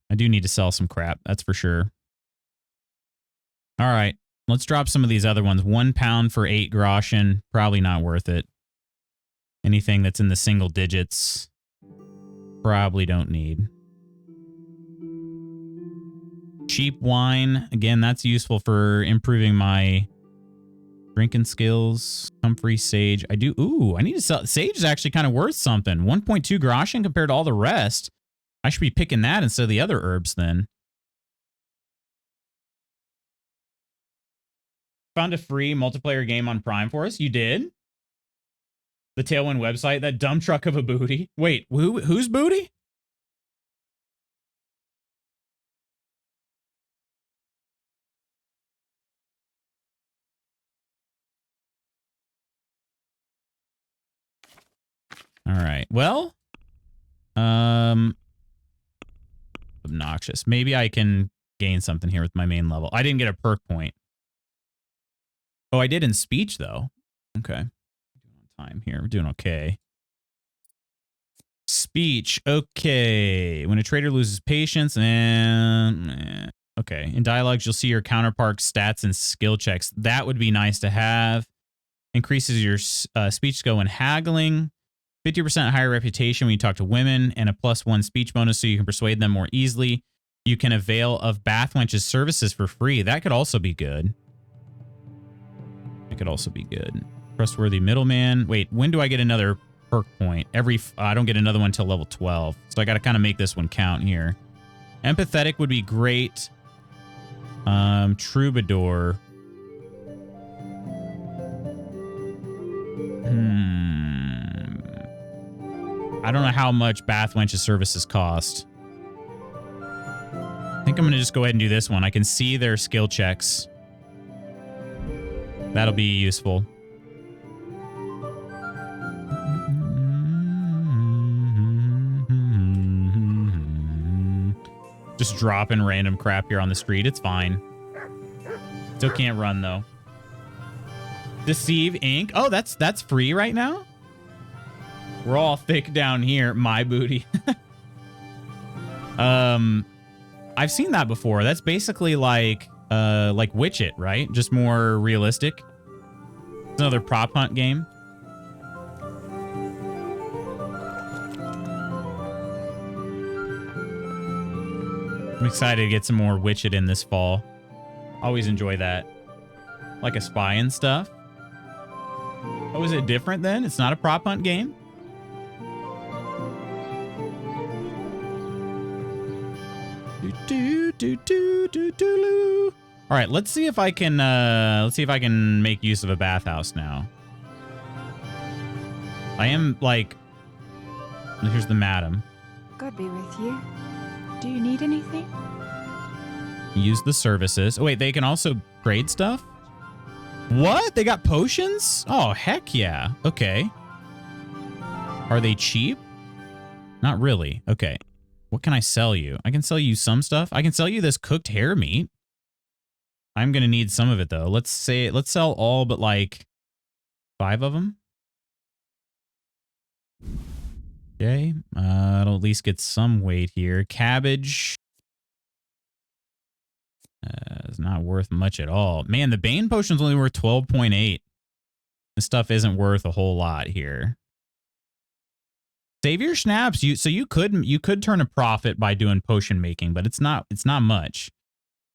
I do need to sell some crap. That's for sure. All right. Let's drop some of these other ones. 1 pound for 8 groschen. Probably not worth it. Anything that's in the single digits. Probably don't need. Cheap wine. Again, that's useful for improving my Drinking skills, comfrey, sage. I do. Ooh, I need to sell. Sage is actually kind of worth something. 1.2 groschen compared to all the rest. I should be picking that instead of the other herbs then. Found a free multiplayer game on Prime for us. You did? The Tailwind website, that dump truck of a booty. Wait, whose booty? All right. Well, obnoxious. Maybe I can gain something here with my main level. I didn't get a perk point. Oh, I did in speech though. Okay. Time here. We're doing okay. Speech. Okay. When a trader loses patience and okay. In dialogues, you'll see your counterpart stats and skill checks. That would be nice to have. Increases your speech skill when haggling. 50% higher reputation when you talk to women, and a +1 speech bonus so you can persuade them more easily. You can avail of Bathwench's services for free. That could also be good. That could also be good. Trustworthy middleman. Wait, when do I get another perk point? I don't get another one until level 12. So I got to kind of make this one count here. Empathetic would be great. Troubadour. I don't know how much Bathwench's services cost. I think I'm going to just go ahead and do this one. I can see their skill checks. That'll be useful. Just dropping random crap here on the street. It's fine. Still can't run, though. Deceive Inc. Oh, that's free right now? We're all thick down here. My booty. I've seen that before. That's basically like Witch It, right? Just more realistic. It's another prop hunt game. I'm excited to get some more Witch It in this fall. Always enjoy that. Like a spy and stuff. Oh, is it different then? It's not a prop hunt game? All right, let's see if I can make use of a bathhouse now. I am like, here's the madam. God be with you. Do you need anything? Use the services. Oh wait, they can also trade stuff? What? They got potions? Oh, heck yeah. Okay. Are they cheap? Not really. Okay. What can I sell you? I can sell you some stuff. I can sell you this cooked hare meat. I'm going to need some of it though. Let's sell all but like 5 of them. Okay. I'll at least get some weight here. Cabbage. It's not worth much at all. Man, the Bane potion's only worth 12.8. This stuff isn't worth a whole lot here. Save your schnapps. You could turn a profit by doing potion making, but it's not much.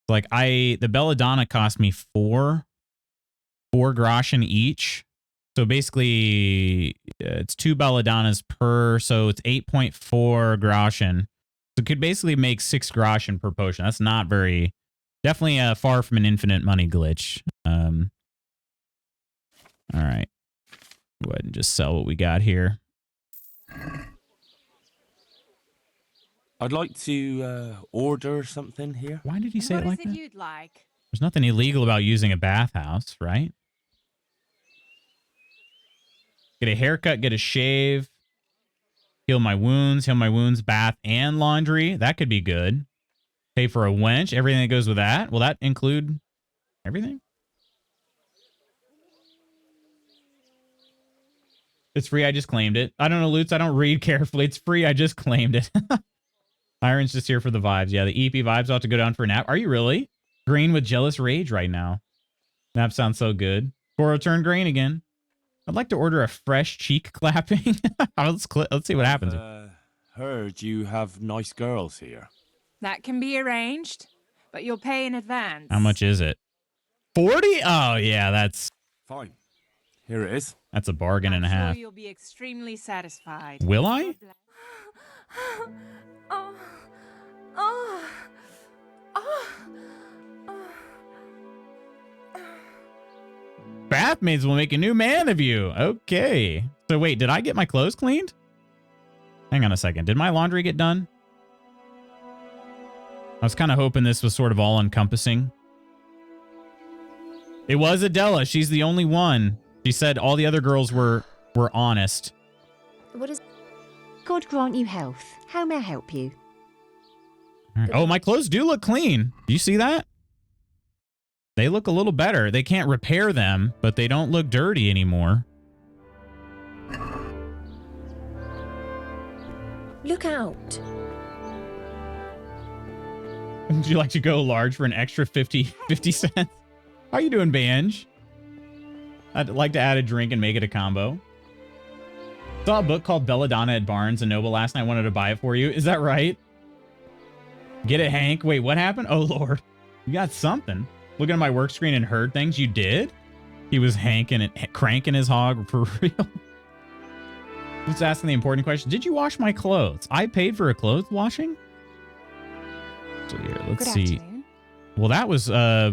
Like the belladonna cost me 4 groschen each. So basically it's 2 belladonnas per, so it's 8.4 groschen. So it could basically make 6 groschen per potion. That's not very, definitely far from an infinite money glitch. All right. Go ahead and just sell what we got here. I'd like to order something here. Why did he say it like that? You'd like? There's nothing illegal about using a bathhouse, right? Get a haircut, get a shave, heal my wounds, bath and laundry. That could be good. Pay for a wench, everything that goes with that. Will that include everything? It's free. I just claimed it. I don't know, Lutz. I don't read carefully. It's free. I just claimed it. Iron's just here for the vibes. Yeah, the EP vibes. I'll have to go down for a nap. Are you really? Green with jealous rage right now. Nap sounds so good. Goro turned green again. I'd like to order a fresh cheek clapping. let's see what happens. Heard you have nice girls here. That can be arranged, but you'll pay in advance. How much is it? 40? Oh, yeah, that's Fine. Here it is. That's a bargain and a half. Sure you'll be extremely satisfied. Will I? Oh. Oh. Oh. Bath maids will make a new man of you. Okay. So wait, did I get my clothes cleaned? Hang on a second. Did my laundry get done? I was kind of hoping this was sort of all encompassing. It was Adela. She's the only one. She said all the other girls were honest. What is... God grant you health. How may I help you? Oh, my clothes do look clean. Do you see that? They look a little better. They can't repair them, but they don't look dirty anymore. Look out. Would you like to go large for an extra 50 cents? How you doing, Banj? I'd like to add a drink and make it a combo. Saw a book called Belladonna at Barnes & Noble last night. Wanted to buy it for you. Is that right? Get it, Hank. Wait, what happened? Oh, Lord. You got something. Looking at my work screen and heard things. You did? He was cranking his hog for real. Who's asking the important question? Did you wash my clothes? I paid for a clothes washing? So here, let's see. Well, that was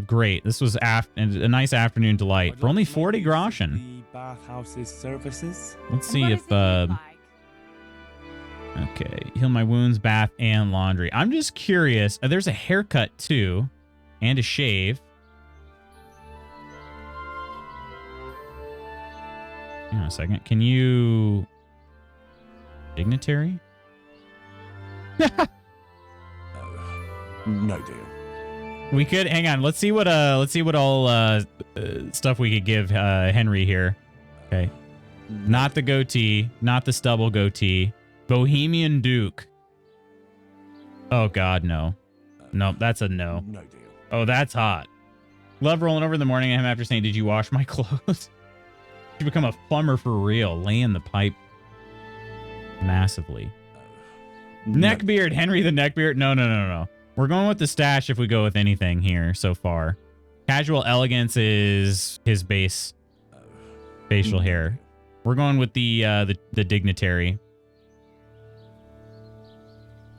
great. This was a nice afternoon delight for only 40 groschen. The bathhouse's services. Let's see if okay, heal my wounds, bath, and laundry. I'm just curious. There's a haircut too, and a shave. Hang on a second. Can you dignitary? No deal. We could hang on. Let's see what all stuff we could give Henry here. Okay, not the goatee, not the stubble goatee. Bohemian Duke. Oh God, no. Nope, that's a no. No deal. Oh, that's hot. Love rolling over in the morning at him after saying, "Did you wash my clothes?" You become a plumber for real, laying the pipe massively. Neckbeard, Henry the Neckbeard. No. We're going with the stash if we go with anything here so far. Casual elegance is his base facial hair. We're going with the dignitary.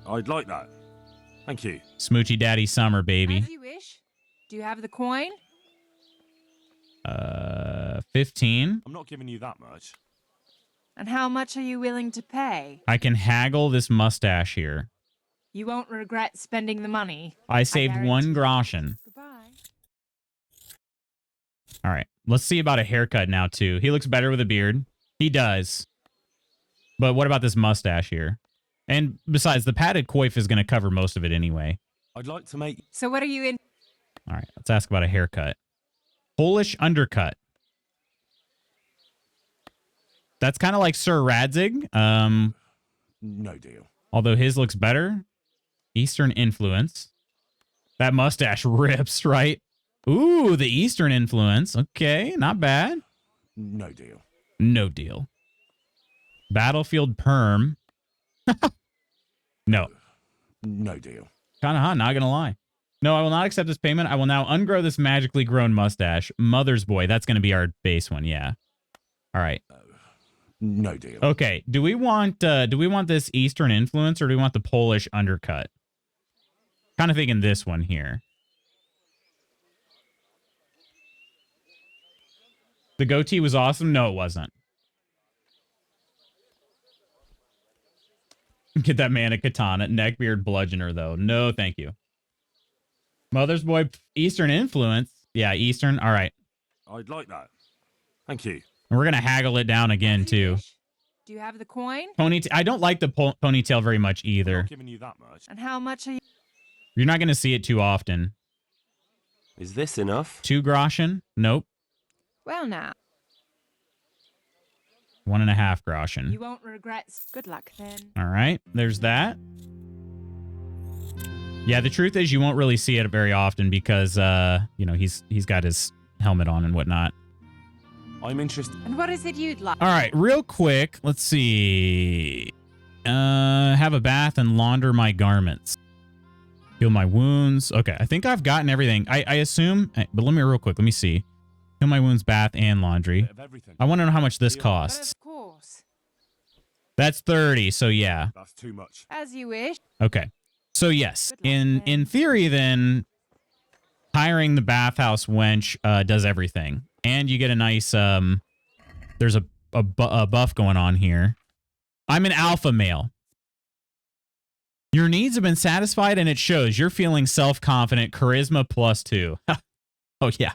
I'd like that. Thank you. Smoochy Daddy Summer, baby. As you wish. Do you have the coin? 15. I'm not giving you that much. And how much are you willing to pay? I can haggle this mustache here. You won't regret spending the money. I saved 1 groschen. Goodbye. All right. Let's see about a haircut now, too. He looks better with a beard. He does. But what about this mustache here? And besides, the padded coif is going to cover most of it anyway. I'd like to make... So what are you in? All right. Let's ask about a haircut. Polish undercut. That's kind of like Sir Radzig. No deal. Although his looks better. Eastern influence. That mustache rips, right? Ooh, the Eastern influence. Okay, not bad. No deal. No deal. Battlefield perm. No. No deal. Kind of hot, not gonna lie. No, I will not accept this payment. I will now ungrow this magically grown mustache. Mother's boy. That's going to be our base one. Yeah. All right. No deal. Okay. Do we want this Eastern influence or do we want the Polish undercut? Kind of thinking this one here. The goatee was awesome. No, it wasn't. Get that man a katana. Neckbeard bludgeoner, though. No, thank you. Mother's boy, Eastern influence. Yeah, Eastern. All right. I'd like that. Thank you. And we're going to haggle it down again, too. Do you have the coin? I don't like the ponytail very much either. I'm not giving you that much. And how much are you? You're not going to see it too often. Is this enough? 2 groschen? Nope. Well, now. 1.5 groschen. You won't regret. Good luck, then. All right. There's that. Yeah, the truth is you won't really see it very often because, he's got his helmet on and whatnot. I'm interested. And what is it you'd like? All right, real quick. Let's see. Have a bath and launder my garments. Heal my wounds. Okay, I think I've gotten everything. I assume, but let me real quick. Let me see. Heal my wounds, bath, and laundry. Of everything. I want to know how much this costs. Of course. That's 30, so yeah. That's too much. As you wish. Okay. So yes, in theory then, hiring the bathhouse wench does everything. And you get a nice, there's a buff going on here. I'm an alpha male. Your needs have been satisfied and it shows. You're feeling self-confident. Charisma +2. Oh, yeah.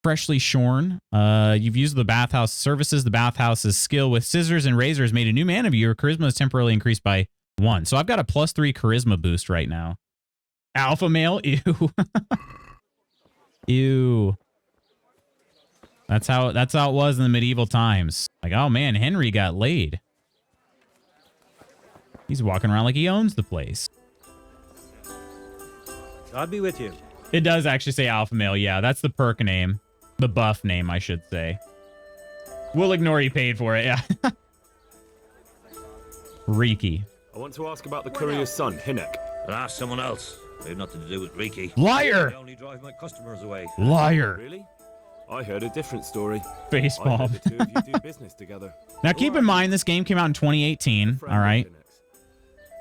Freshly shorn. You've used the bathhouse services. The bathhouse's skill with scissors and razors made a new man of you. Your charisma is temporarily increased by 1. So I've got a +3 charisma boost right now. Alpha male? Ew. Ew. That's how it was in the medieval times. Like, oh man, Henry got laid. He's walking around like he owns the place. I'll be with you. It does actually say alpha male. Yeah, that's the perk name. The buff name, I should say. We'll ignore you paid for it, yeah. Riki. I want to ask about the courier's son, Hinek. Ask someone else. We have nothing to do with Riki. Liar! I only drive my customers away. Liar. Really? I heard a different story. Face I palm. heard the two of you do business together. Now keep in mind, this game came out in 2018, all right?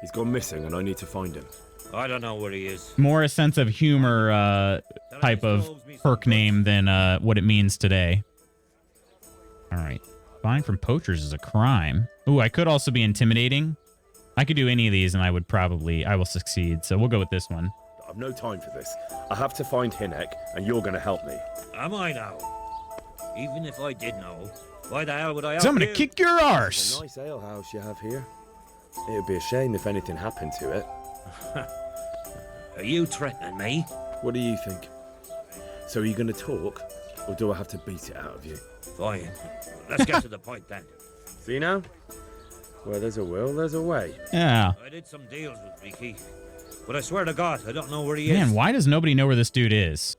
He's gone missing and I need to find him. I don't know where he is. More a sense of humor type of perk name than what it means today. All right. Buying from poachers is a crime. Ooh, I could also be intimidating. I could do any of these and I will succeed. So we'll go with this one. I've no time for this. I have to find Hinek and you're going to help me. Am I now? Even if I did know, why the hell would I help So I'm going to you? kick your arse. It's a nice ale house you have here. It would be a shame if anything happened to it. Are you threatening me? What do you think? So are you going to talk, or do I have to beat it out of you? Fine. Let's get to the point then. See now? Where there's a will, there's a way. Yeah. I did some deals with Riki, but I swear to God, I don't know where he is. Man, why does nobody know where this dude is?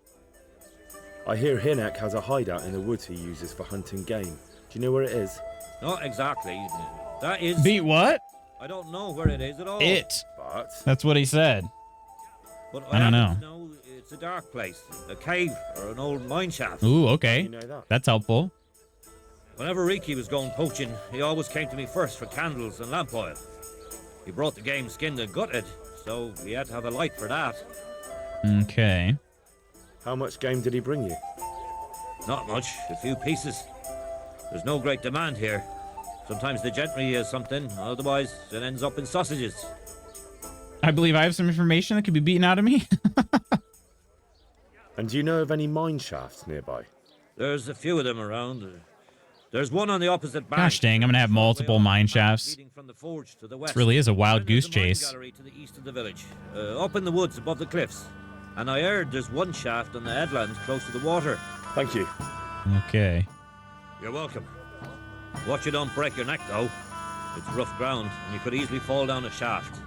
I hear Hinek has a hideout in the woods he uses for hunting game. Do you know where it is? Not exactly. That is... Beat what? I don't know where it is at all. It. But... That's what he said. But I don't know. happen to know it's a dark place, a cave or an old mine shaft. Ooh, okay. You know that? That's helpful. Whenever Riki was going poaching, he always came to me first for candles and lamp oil. He brought the game skinned and gutted, so we had to have a light for that. Okay. How much game did he bring you? Not much, a few pieces. There's no great demand here. Sometimes the gentry has something, otherwise it ends up in sausages. I believe I have some information that could be beaten out of me. And do you know of any mine shafts nearby? There's a few of them around. There's one on the opposite bank. Gosh dang, I'm going to have multiple mine shafts. Leading from the forge to the west. This really is a wild And there's goose a mine chase. gallery to the east of the village, up in the woods above the cliffs. And I heard there's one shaft on the headlands close to the water. Thank you. Okay. You're welcome. Watch you don't break your neck, though. It's rough ground, and you could easily fall down a shaft.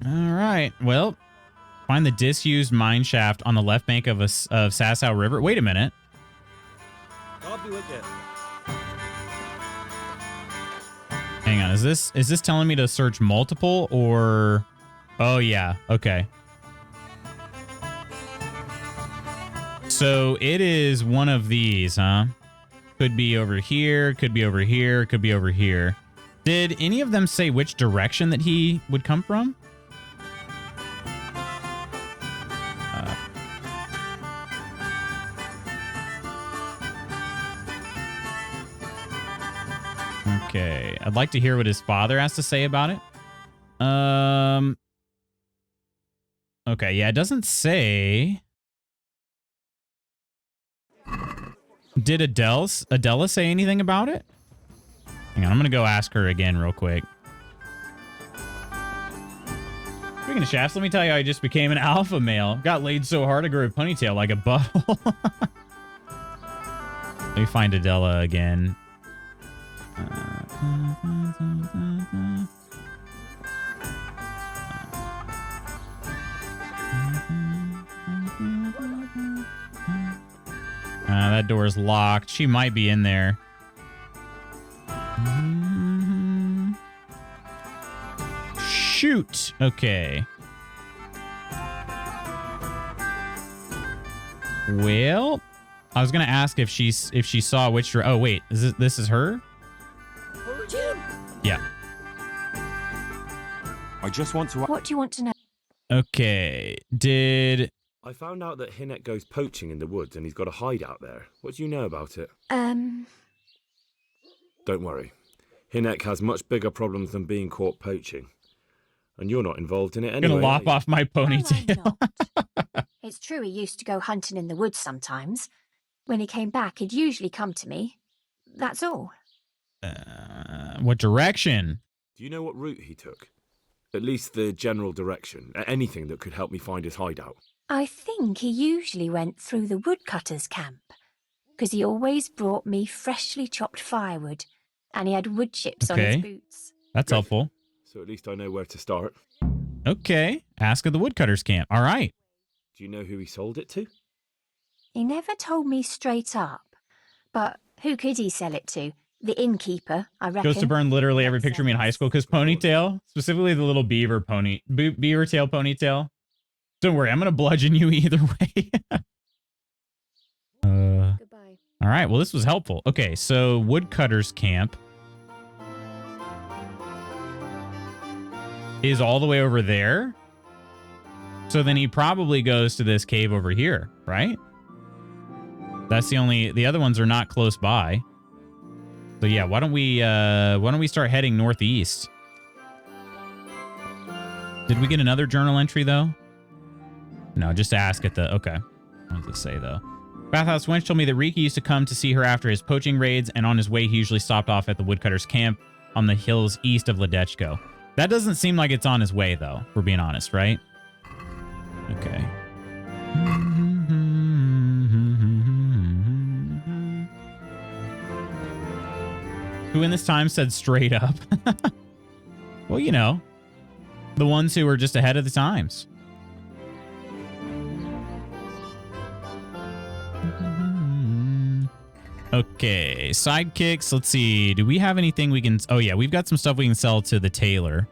All right. Well, find the disused mine shaft on the left bank of Sasau River. Wait a minute. I'll be with you. Hang on. Is this telling me to search multiple or? Oh yeah. Okay. So it is one of these, huh? Could be over here. Could be over here. Could be over here. Did any of them say which direction that he would come from? Okay, I'd like to hear what his father has to say about it. Okay, yeah, it doesn't say. Did Adela say anything about it? Hang on, I'm gonna go ask her again real quick. Speaking of shafts, let me tell you, I just became an alpha male. Got laid so hard I grew a ponytail like a butthole. Let me find Adela again. That door is locked. She might be in there. Shoot. Okay. Well, I was gonna ask if she saw which. Oh wait, this is her? Yeah. I just want to. What do you want to know? Okay. I found out that Hinek goes poaching in the woods and he's got a hideout there. What do you know about it? Don't worry. Hinek has much bigger problems than being caught poaching. And you're not involved in it anyway. Gonna lop off my ponytail. It's true he used to go hunting in the woods sometimes. When he came back, he'd usually come to me. That's all. What direction? Do you know what route he took? At least the general direction. Anything that could help me find his hideout. I think he usually went through the woodcutter's camp, because he always brought me freshly chopped firewood, and he had wood chips on his boots. That's helpful. So at least I know where to start. Okay. Ask at the woodcutter's camp. All right. Do you know who he sold it to? He never told me straight up, but who could he sell it to? The innkeeper, I reckon. Goes to burn literally every picture of me in high school because ponytail, specifically the little beaver tail ponytail. Don't worry, I'm gonna bludgeon you either way. Goodbye. All right, well this was helpful. Okay, so woodcutter's camp is all the way over there. So then he probably goes to this cave over here, right? That's the other ones are not close by. So yeah, why don't we start heading northeast? Did we get another journal entry though? No, just ask at the, okay. What does it say though? Bathhouse Wench told me that Riki used to come to see her after his poaching raids, and on his way he usually stopped off at the woodcutter's camp on the hills east of Ledechko. That doesn't seem like it's on his way though, if we're being honest, right? Okay. Who in this time said straight up? Well, you know, the ones who were just ahead of the times. Okay, sidekicks. Let's see. Do we have anything we can... Oh, yeah, we've got some stuff we can sell to the tailor.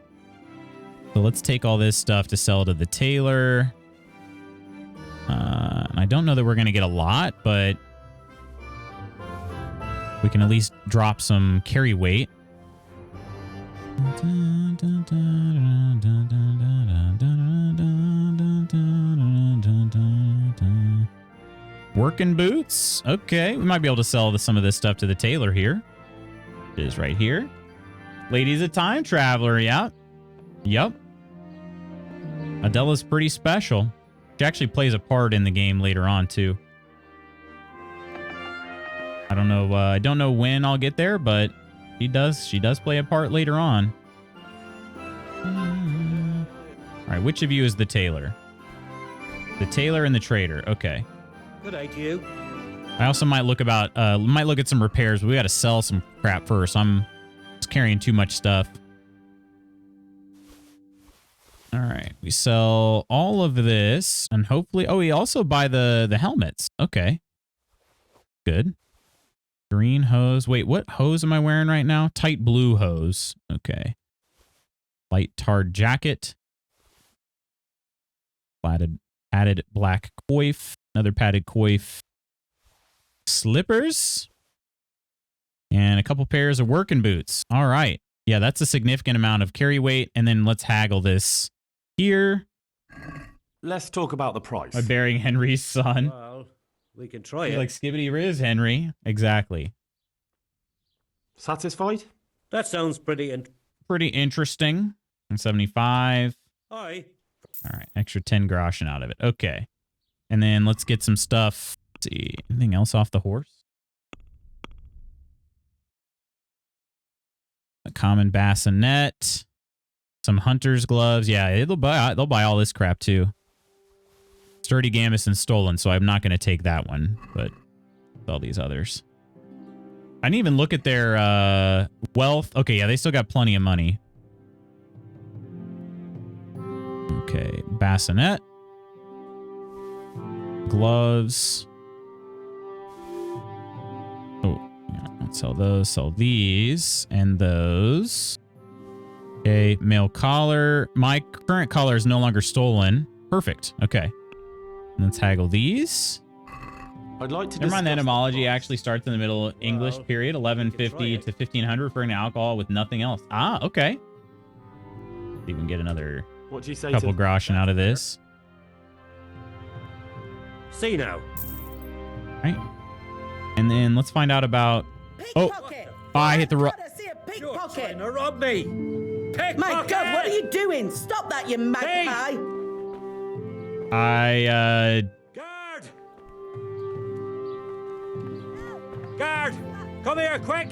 So let's take all this stuff to sell to the tailor. I don't know that we're going to get a lot, but we can at least drop some carry weight. Working boots. Okay, we might be able to sell some of this stuff to the tailor here. It is right here. Lady's a time traveler. Yeah. Yep. Adela's pretty special. She actually plays a part in the game later on too. I don't know. I don't know when I'll get there, but she does play a part later on. All right, which of you is the tailor? The tailor and the trader. Okay. Good day to you. I also might look at some repairs, but we got to sell some crap first. I'm just carrying too much stuff. All right, we sell all of this, and hopefully, oh, we also buy the helmets. Okay, good. Green hose. Wait, what hose am I wearing right now? Tight blue hose. Okay. Light tarred jacket. Added black coif. Another padded coif. Slippers. And a couple pairs of working boots. All right. Yeah, that's a significant amount of carry weight. And then let's haggle this here. Let's talk about the price. By burying Henry's son. Well, we can try He's it. like Skibbity Riz, Henry. Exactly. Satisfied? That sounds pretty interesting. 175. Hi. All right, extra 10 groschen out of it. Okay. And then let's get some stuff. Let's see, anything else off the horse? A common bassinet. Some hunter's gloves. Yeah, they'll buy all this crap too. Sturdy gambeson stolen, so I'm not going to take that one, but all these others. I didn't even look at their wealth. Okay, yeah, they still got plenty of money. Okay, bassinet. Gloves. Oh, yeah, let's sell those. Sell these and those. Okay, male collar. My current collar is no longer stolen. Perfect. Okay. Let's haggle these. I'd like to Never mind, the discuss etymology actually starts in the Middle English period, 1150 to 1500, referring to alcohol with nothing else. Ah, okay. See if we can get another What do you say couple to groschen out of this. See now. Right. And then let's find out about... Oh, I hit the... You're trying to rob me. Pickpocket! My God, what are you doing? Stop that, you magpie! Guard! Guard! Come here, quick!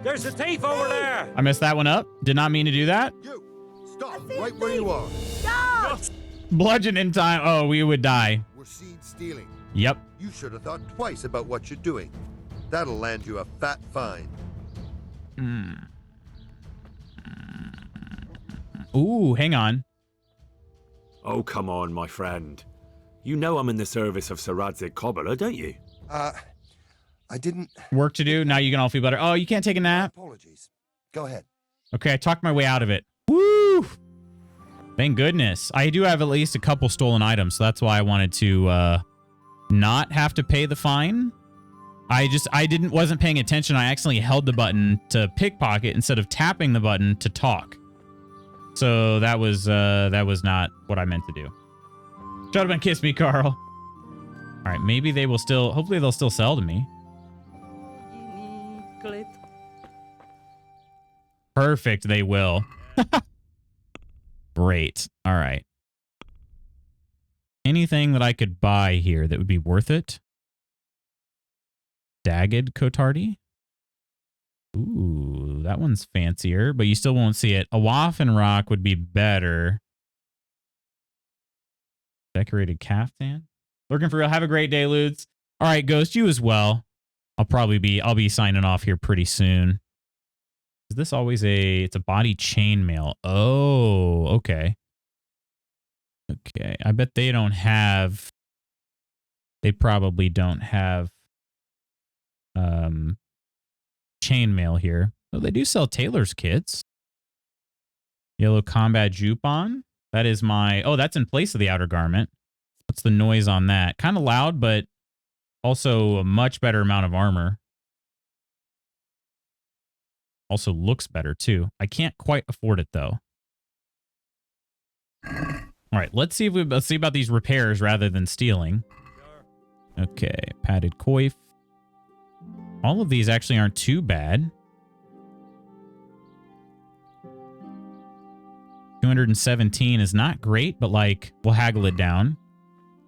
There's a thief over there! I messed that one up. Did not mean to do that. You! Stop right where you are. Stop! Bludgeon in time. Oh, we would die. We're seen stealing. Yep. You should have thought twice about what you're doing. That'll land you a fat fine. Ooh, hang on. Oh, come on, my friend. You know I'm in the service of Sir Radzig Cobbler, don't you? I didn't... Work to do. Now you can all feel better. Oh, you can't take a nap? Apologies. Go ahead. Okay, I talked my way out of it. Woo! Thank goodness. I do have at least a couple stolen items, so that's why I wanted to not have to pay the fine. I wasn't paying attention. I accidentally held the button to pickpocket instead of tapping the button to talk. So that was not what I meant to do. Shut up and kiss me, Carl. All right, maybe they will still, hopefully they'll still sell to me. Perfect, they will. Great. All right. Anything that I could buy here that would be worth it? Dagged Cotardi? Ooh, that one's fancier, but you still won't see it. A Waffen Rock would be better. Decorated caftan. Looking for real. Have a great day, Ludes. All right, Ghost, you as well. I'll be signing off here pretty soon. Is this always it's a body chainmail? Oh, okay. Okay, I bet they probably don't have chainmail here. Oh, they do sell tailor's kits. Yellow combat jupon. That is that's in place of the outer garment. What's the noise on that? Kind of loud, but also a much better amount of armor. Also looks better too. I can't quite afford it though. All right, let's see about these repairs rather than stealing. Okay, padded coif. All of these actually aren't too bad. 217 is not great, but like we'll haggle it down.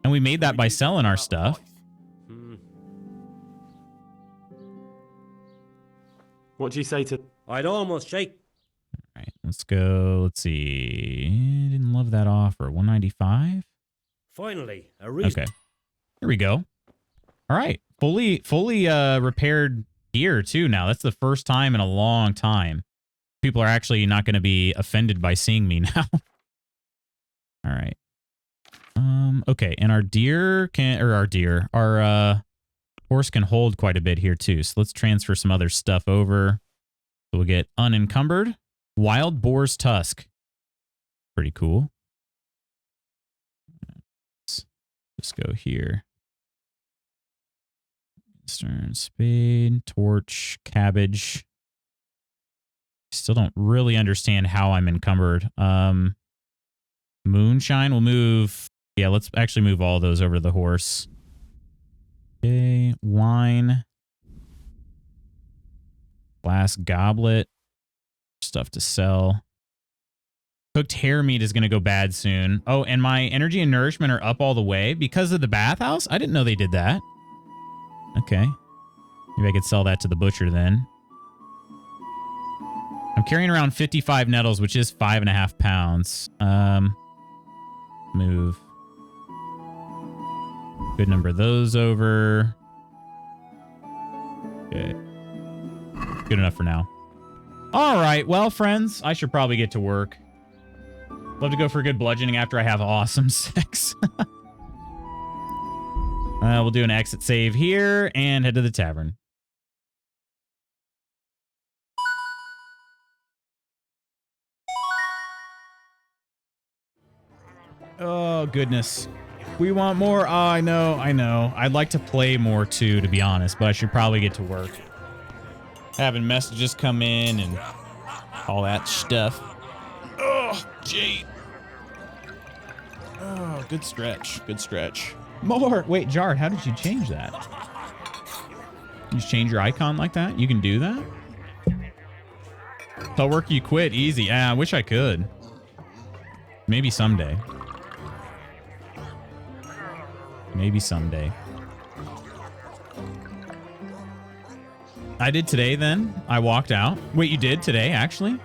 And we made that by selling our stuff. What do you say to... I'd almost shake. All right, let's go. Let's see. Didn't love that offer. 195. Finally, a reason. Okay. Here we go. All right. Fully repaired gear too now. That's the first time in a long time. People are actually not going to be offended by seeing me now. All right. Okay, and our horse can hold quite a bit here too. So let's transfer some other stuff over. So we'll get unencumbered. Wild boar's tusk. Pretty cool. Let's just go here. Stern spade, torch, cabbage. Still don't really understand how I'm encumbered. Moonshine will move. Yeah, let's actually move all those over to the horse. Okay, wine. Glass goblet. Stuff to sell. Cooked hare meat is going to go bad soon. Oh, and my energy and nourishment are up all the way because of the bathhouse? I didn't know they did that. Okay. Maybe I could sell that to the butcher then. I'm carrying around 55 nettles, which is 5.5 pounds. Move. Good number of those over. Okay. Good enough for now. All right. Well, friends, I should probably get to work. Love to go for a good bludgeoning after I have awesome sex. We'll do an exit save here and head to the tavern. Oh, goodness. We want more. Oh, I know. I'd like to play more too, to be honest, but I should probably get to work. Having messages come in and all that stuff. Oh, Jade. Oh, good stretch. Good stretch. More. Wait, Jard, how did you change that? You just change your icon like that? You can do that? Tell work you quit. Easy. Yeah, I wish I could. Maybe someday. Maybe someday. I did today then. I walked out. Wait, you did today, actually?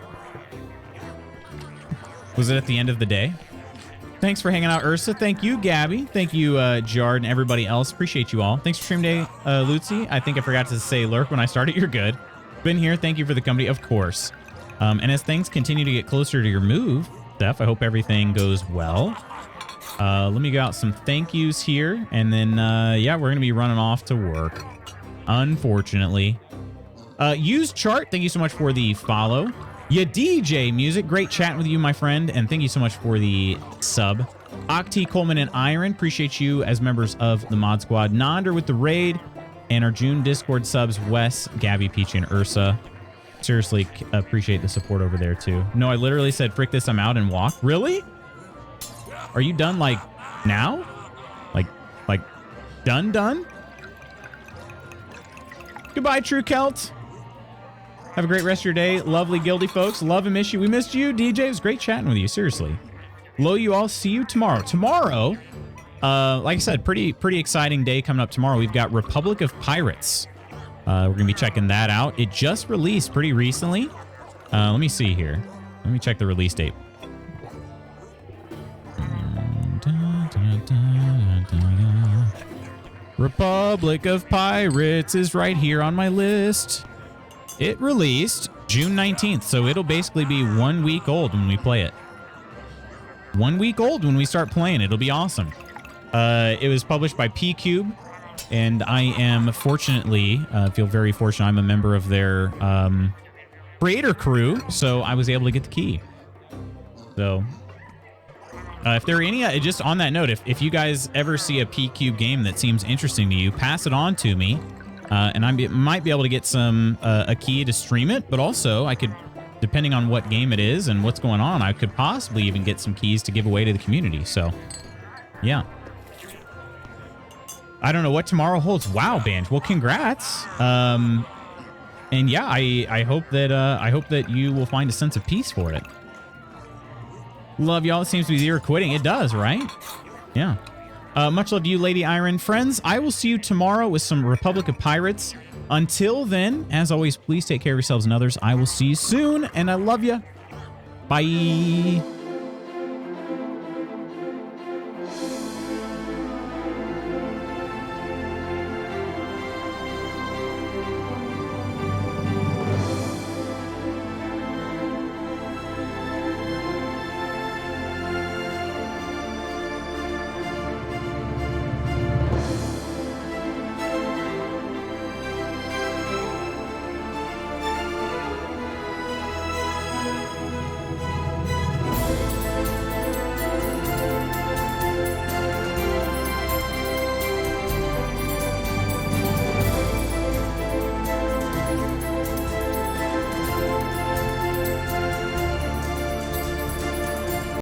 Was it at the end of the day? Thanks for hanging out, Ursa. Thank you, Gabby. Thank you, Jard, and everybody else. Appreciate you all. Thanks for stream day, Lucy. I think I forgot to say lurk when I started. You're good. Been here. Thank you for the company, of course. And as things continue to get closer to your move, Steph, I hope everything goes well. Let me go out some thank yous here. And then, yeah, we're going to be running off to work. Unfortunately. Use chart. Thank you so much for the follow. Ya DJ Music. Great chatting with you, my friend. And thank you so much for the sub. Octi, Coleman, and Iron. Appreciate you as members of the Mod Squad. Nonder with the raid. And our June Discord subs, Wes, Gabby, Peachy, and Ursa. Seriously, appreciate the support over there, too. No, I literally said, frick this, I'm out and walk. Really? Are you done, like, now? Like, done? Goodbye, True Celt. Have a great rest of your day. Lovely guilty folks. Love and miss you. We missed you, DJ. It was great chatting with you. Seriously. Lo, you all. See you tomorrow. Tomorrow, like I said, pretty exciting day coming up tomorrow. We've got Republic of Pirates. We're going to be checking that out. It just released pretty recently. Let me see here. Let me check the release date. Republic of Pirates is right here on my list. It released June 19th, so it'll basically be 1 week old when we play it. 1 week old when we start playing. It'll be awesome. It was published by P-Cube, and I am fortunately, feel very fortunate. I'm a member of their creator crew, so I was able to get the key. So, if there are any, just on that note, if you guys ever see a P-Cube game that seems interesting to you, pass it on to me. And I might be able to get a key to stream it, but also I could, depending on what game it is and what's going on, I could possibly even get some keys to give away to the community. So, yeah. I don't know what tomorrow holds. Wow, Banj. Well, congrats. And yeah, I hope that you will find a sense of peace for it. Love y'all. It seems to be zero quitting. It does, right? Yeah. Much love to you, Lady Iron. Friends, I will see you tomorrow with some Republic of Pirates. Until then, as always, please take care of yourselves and others. I will see you soon, and I love you. Bye.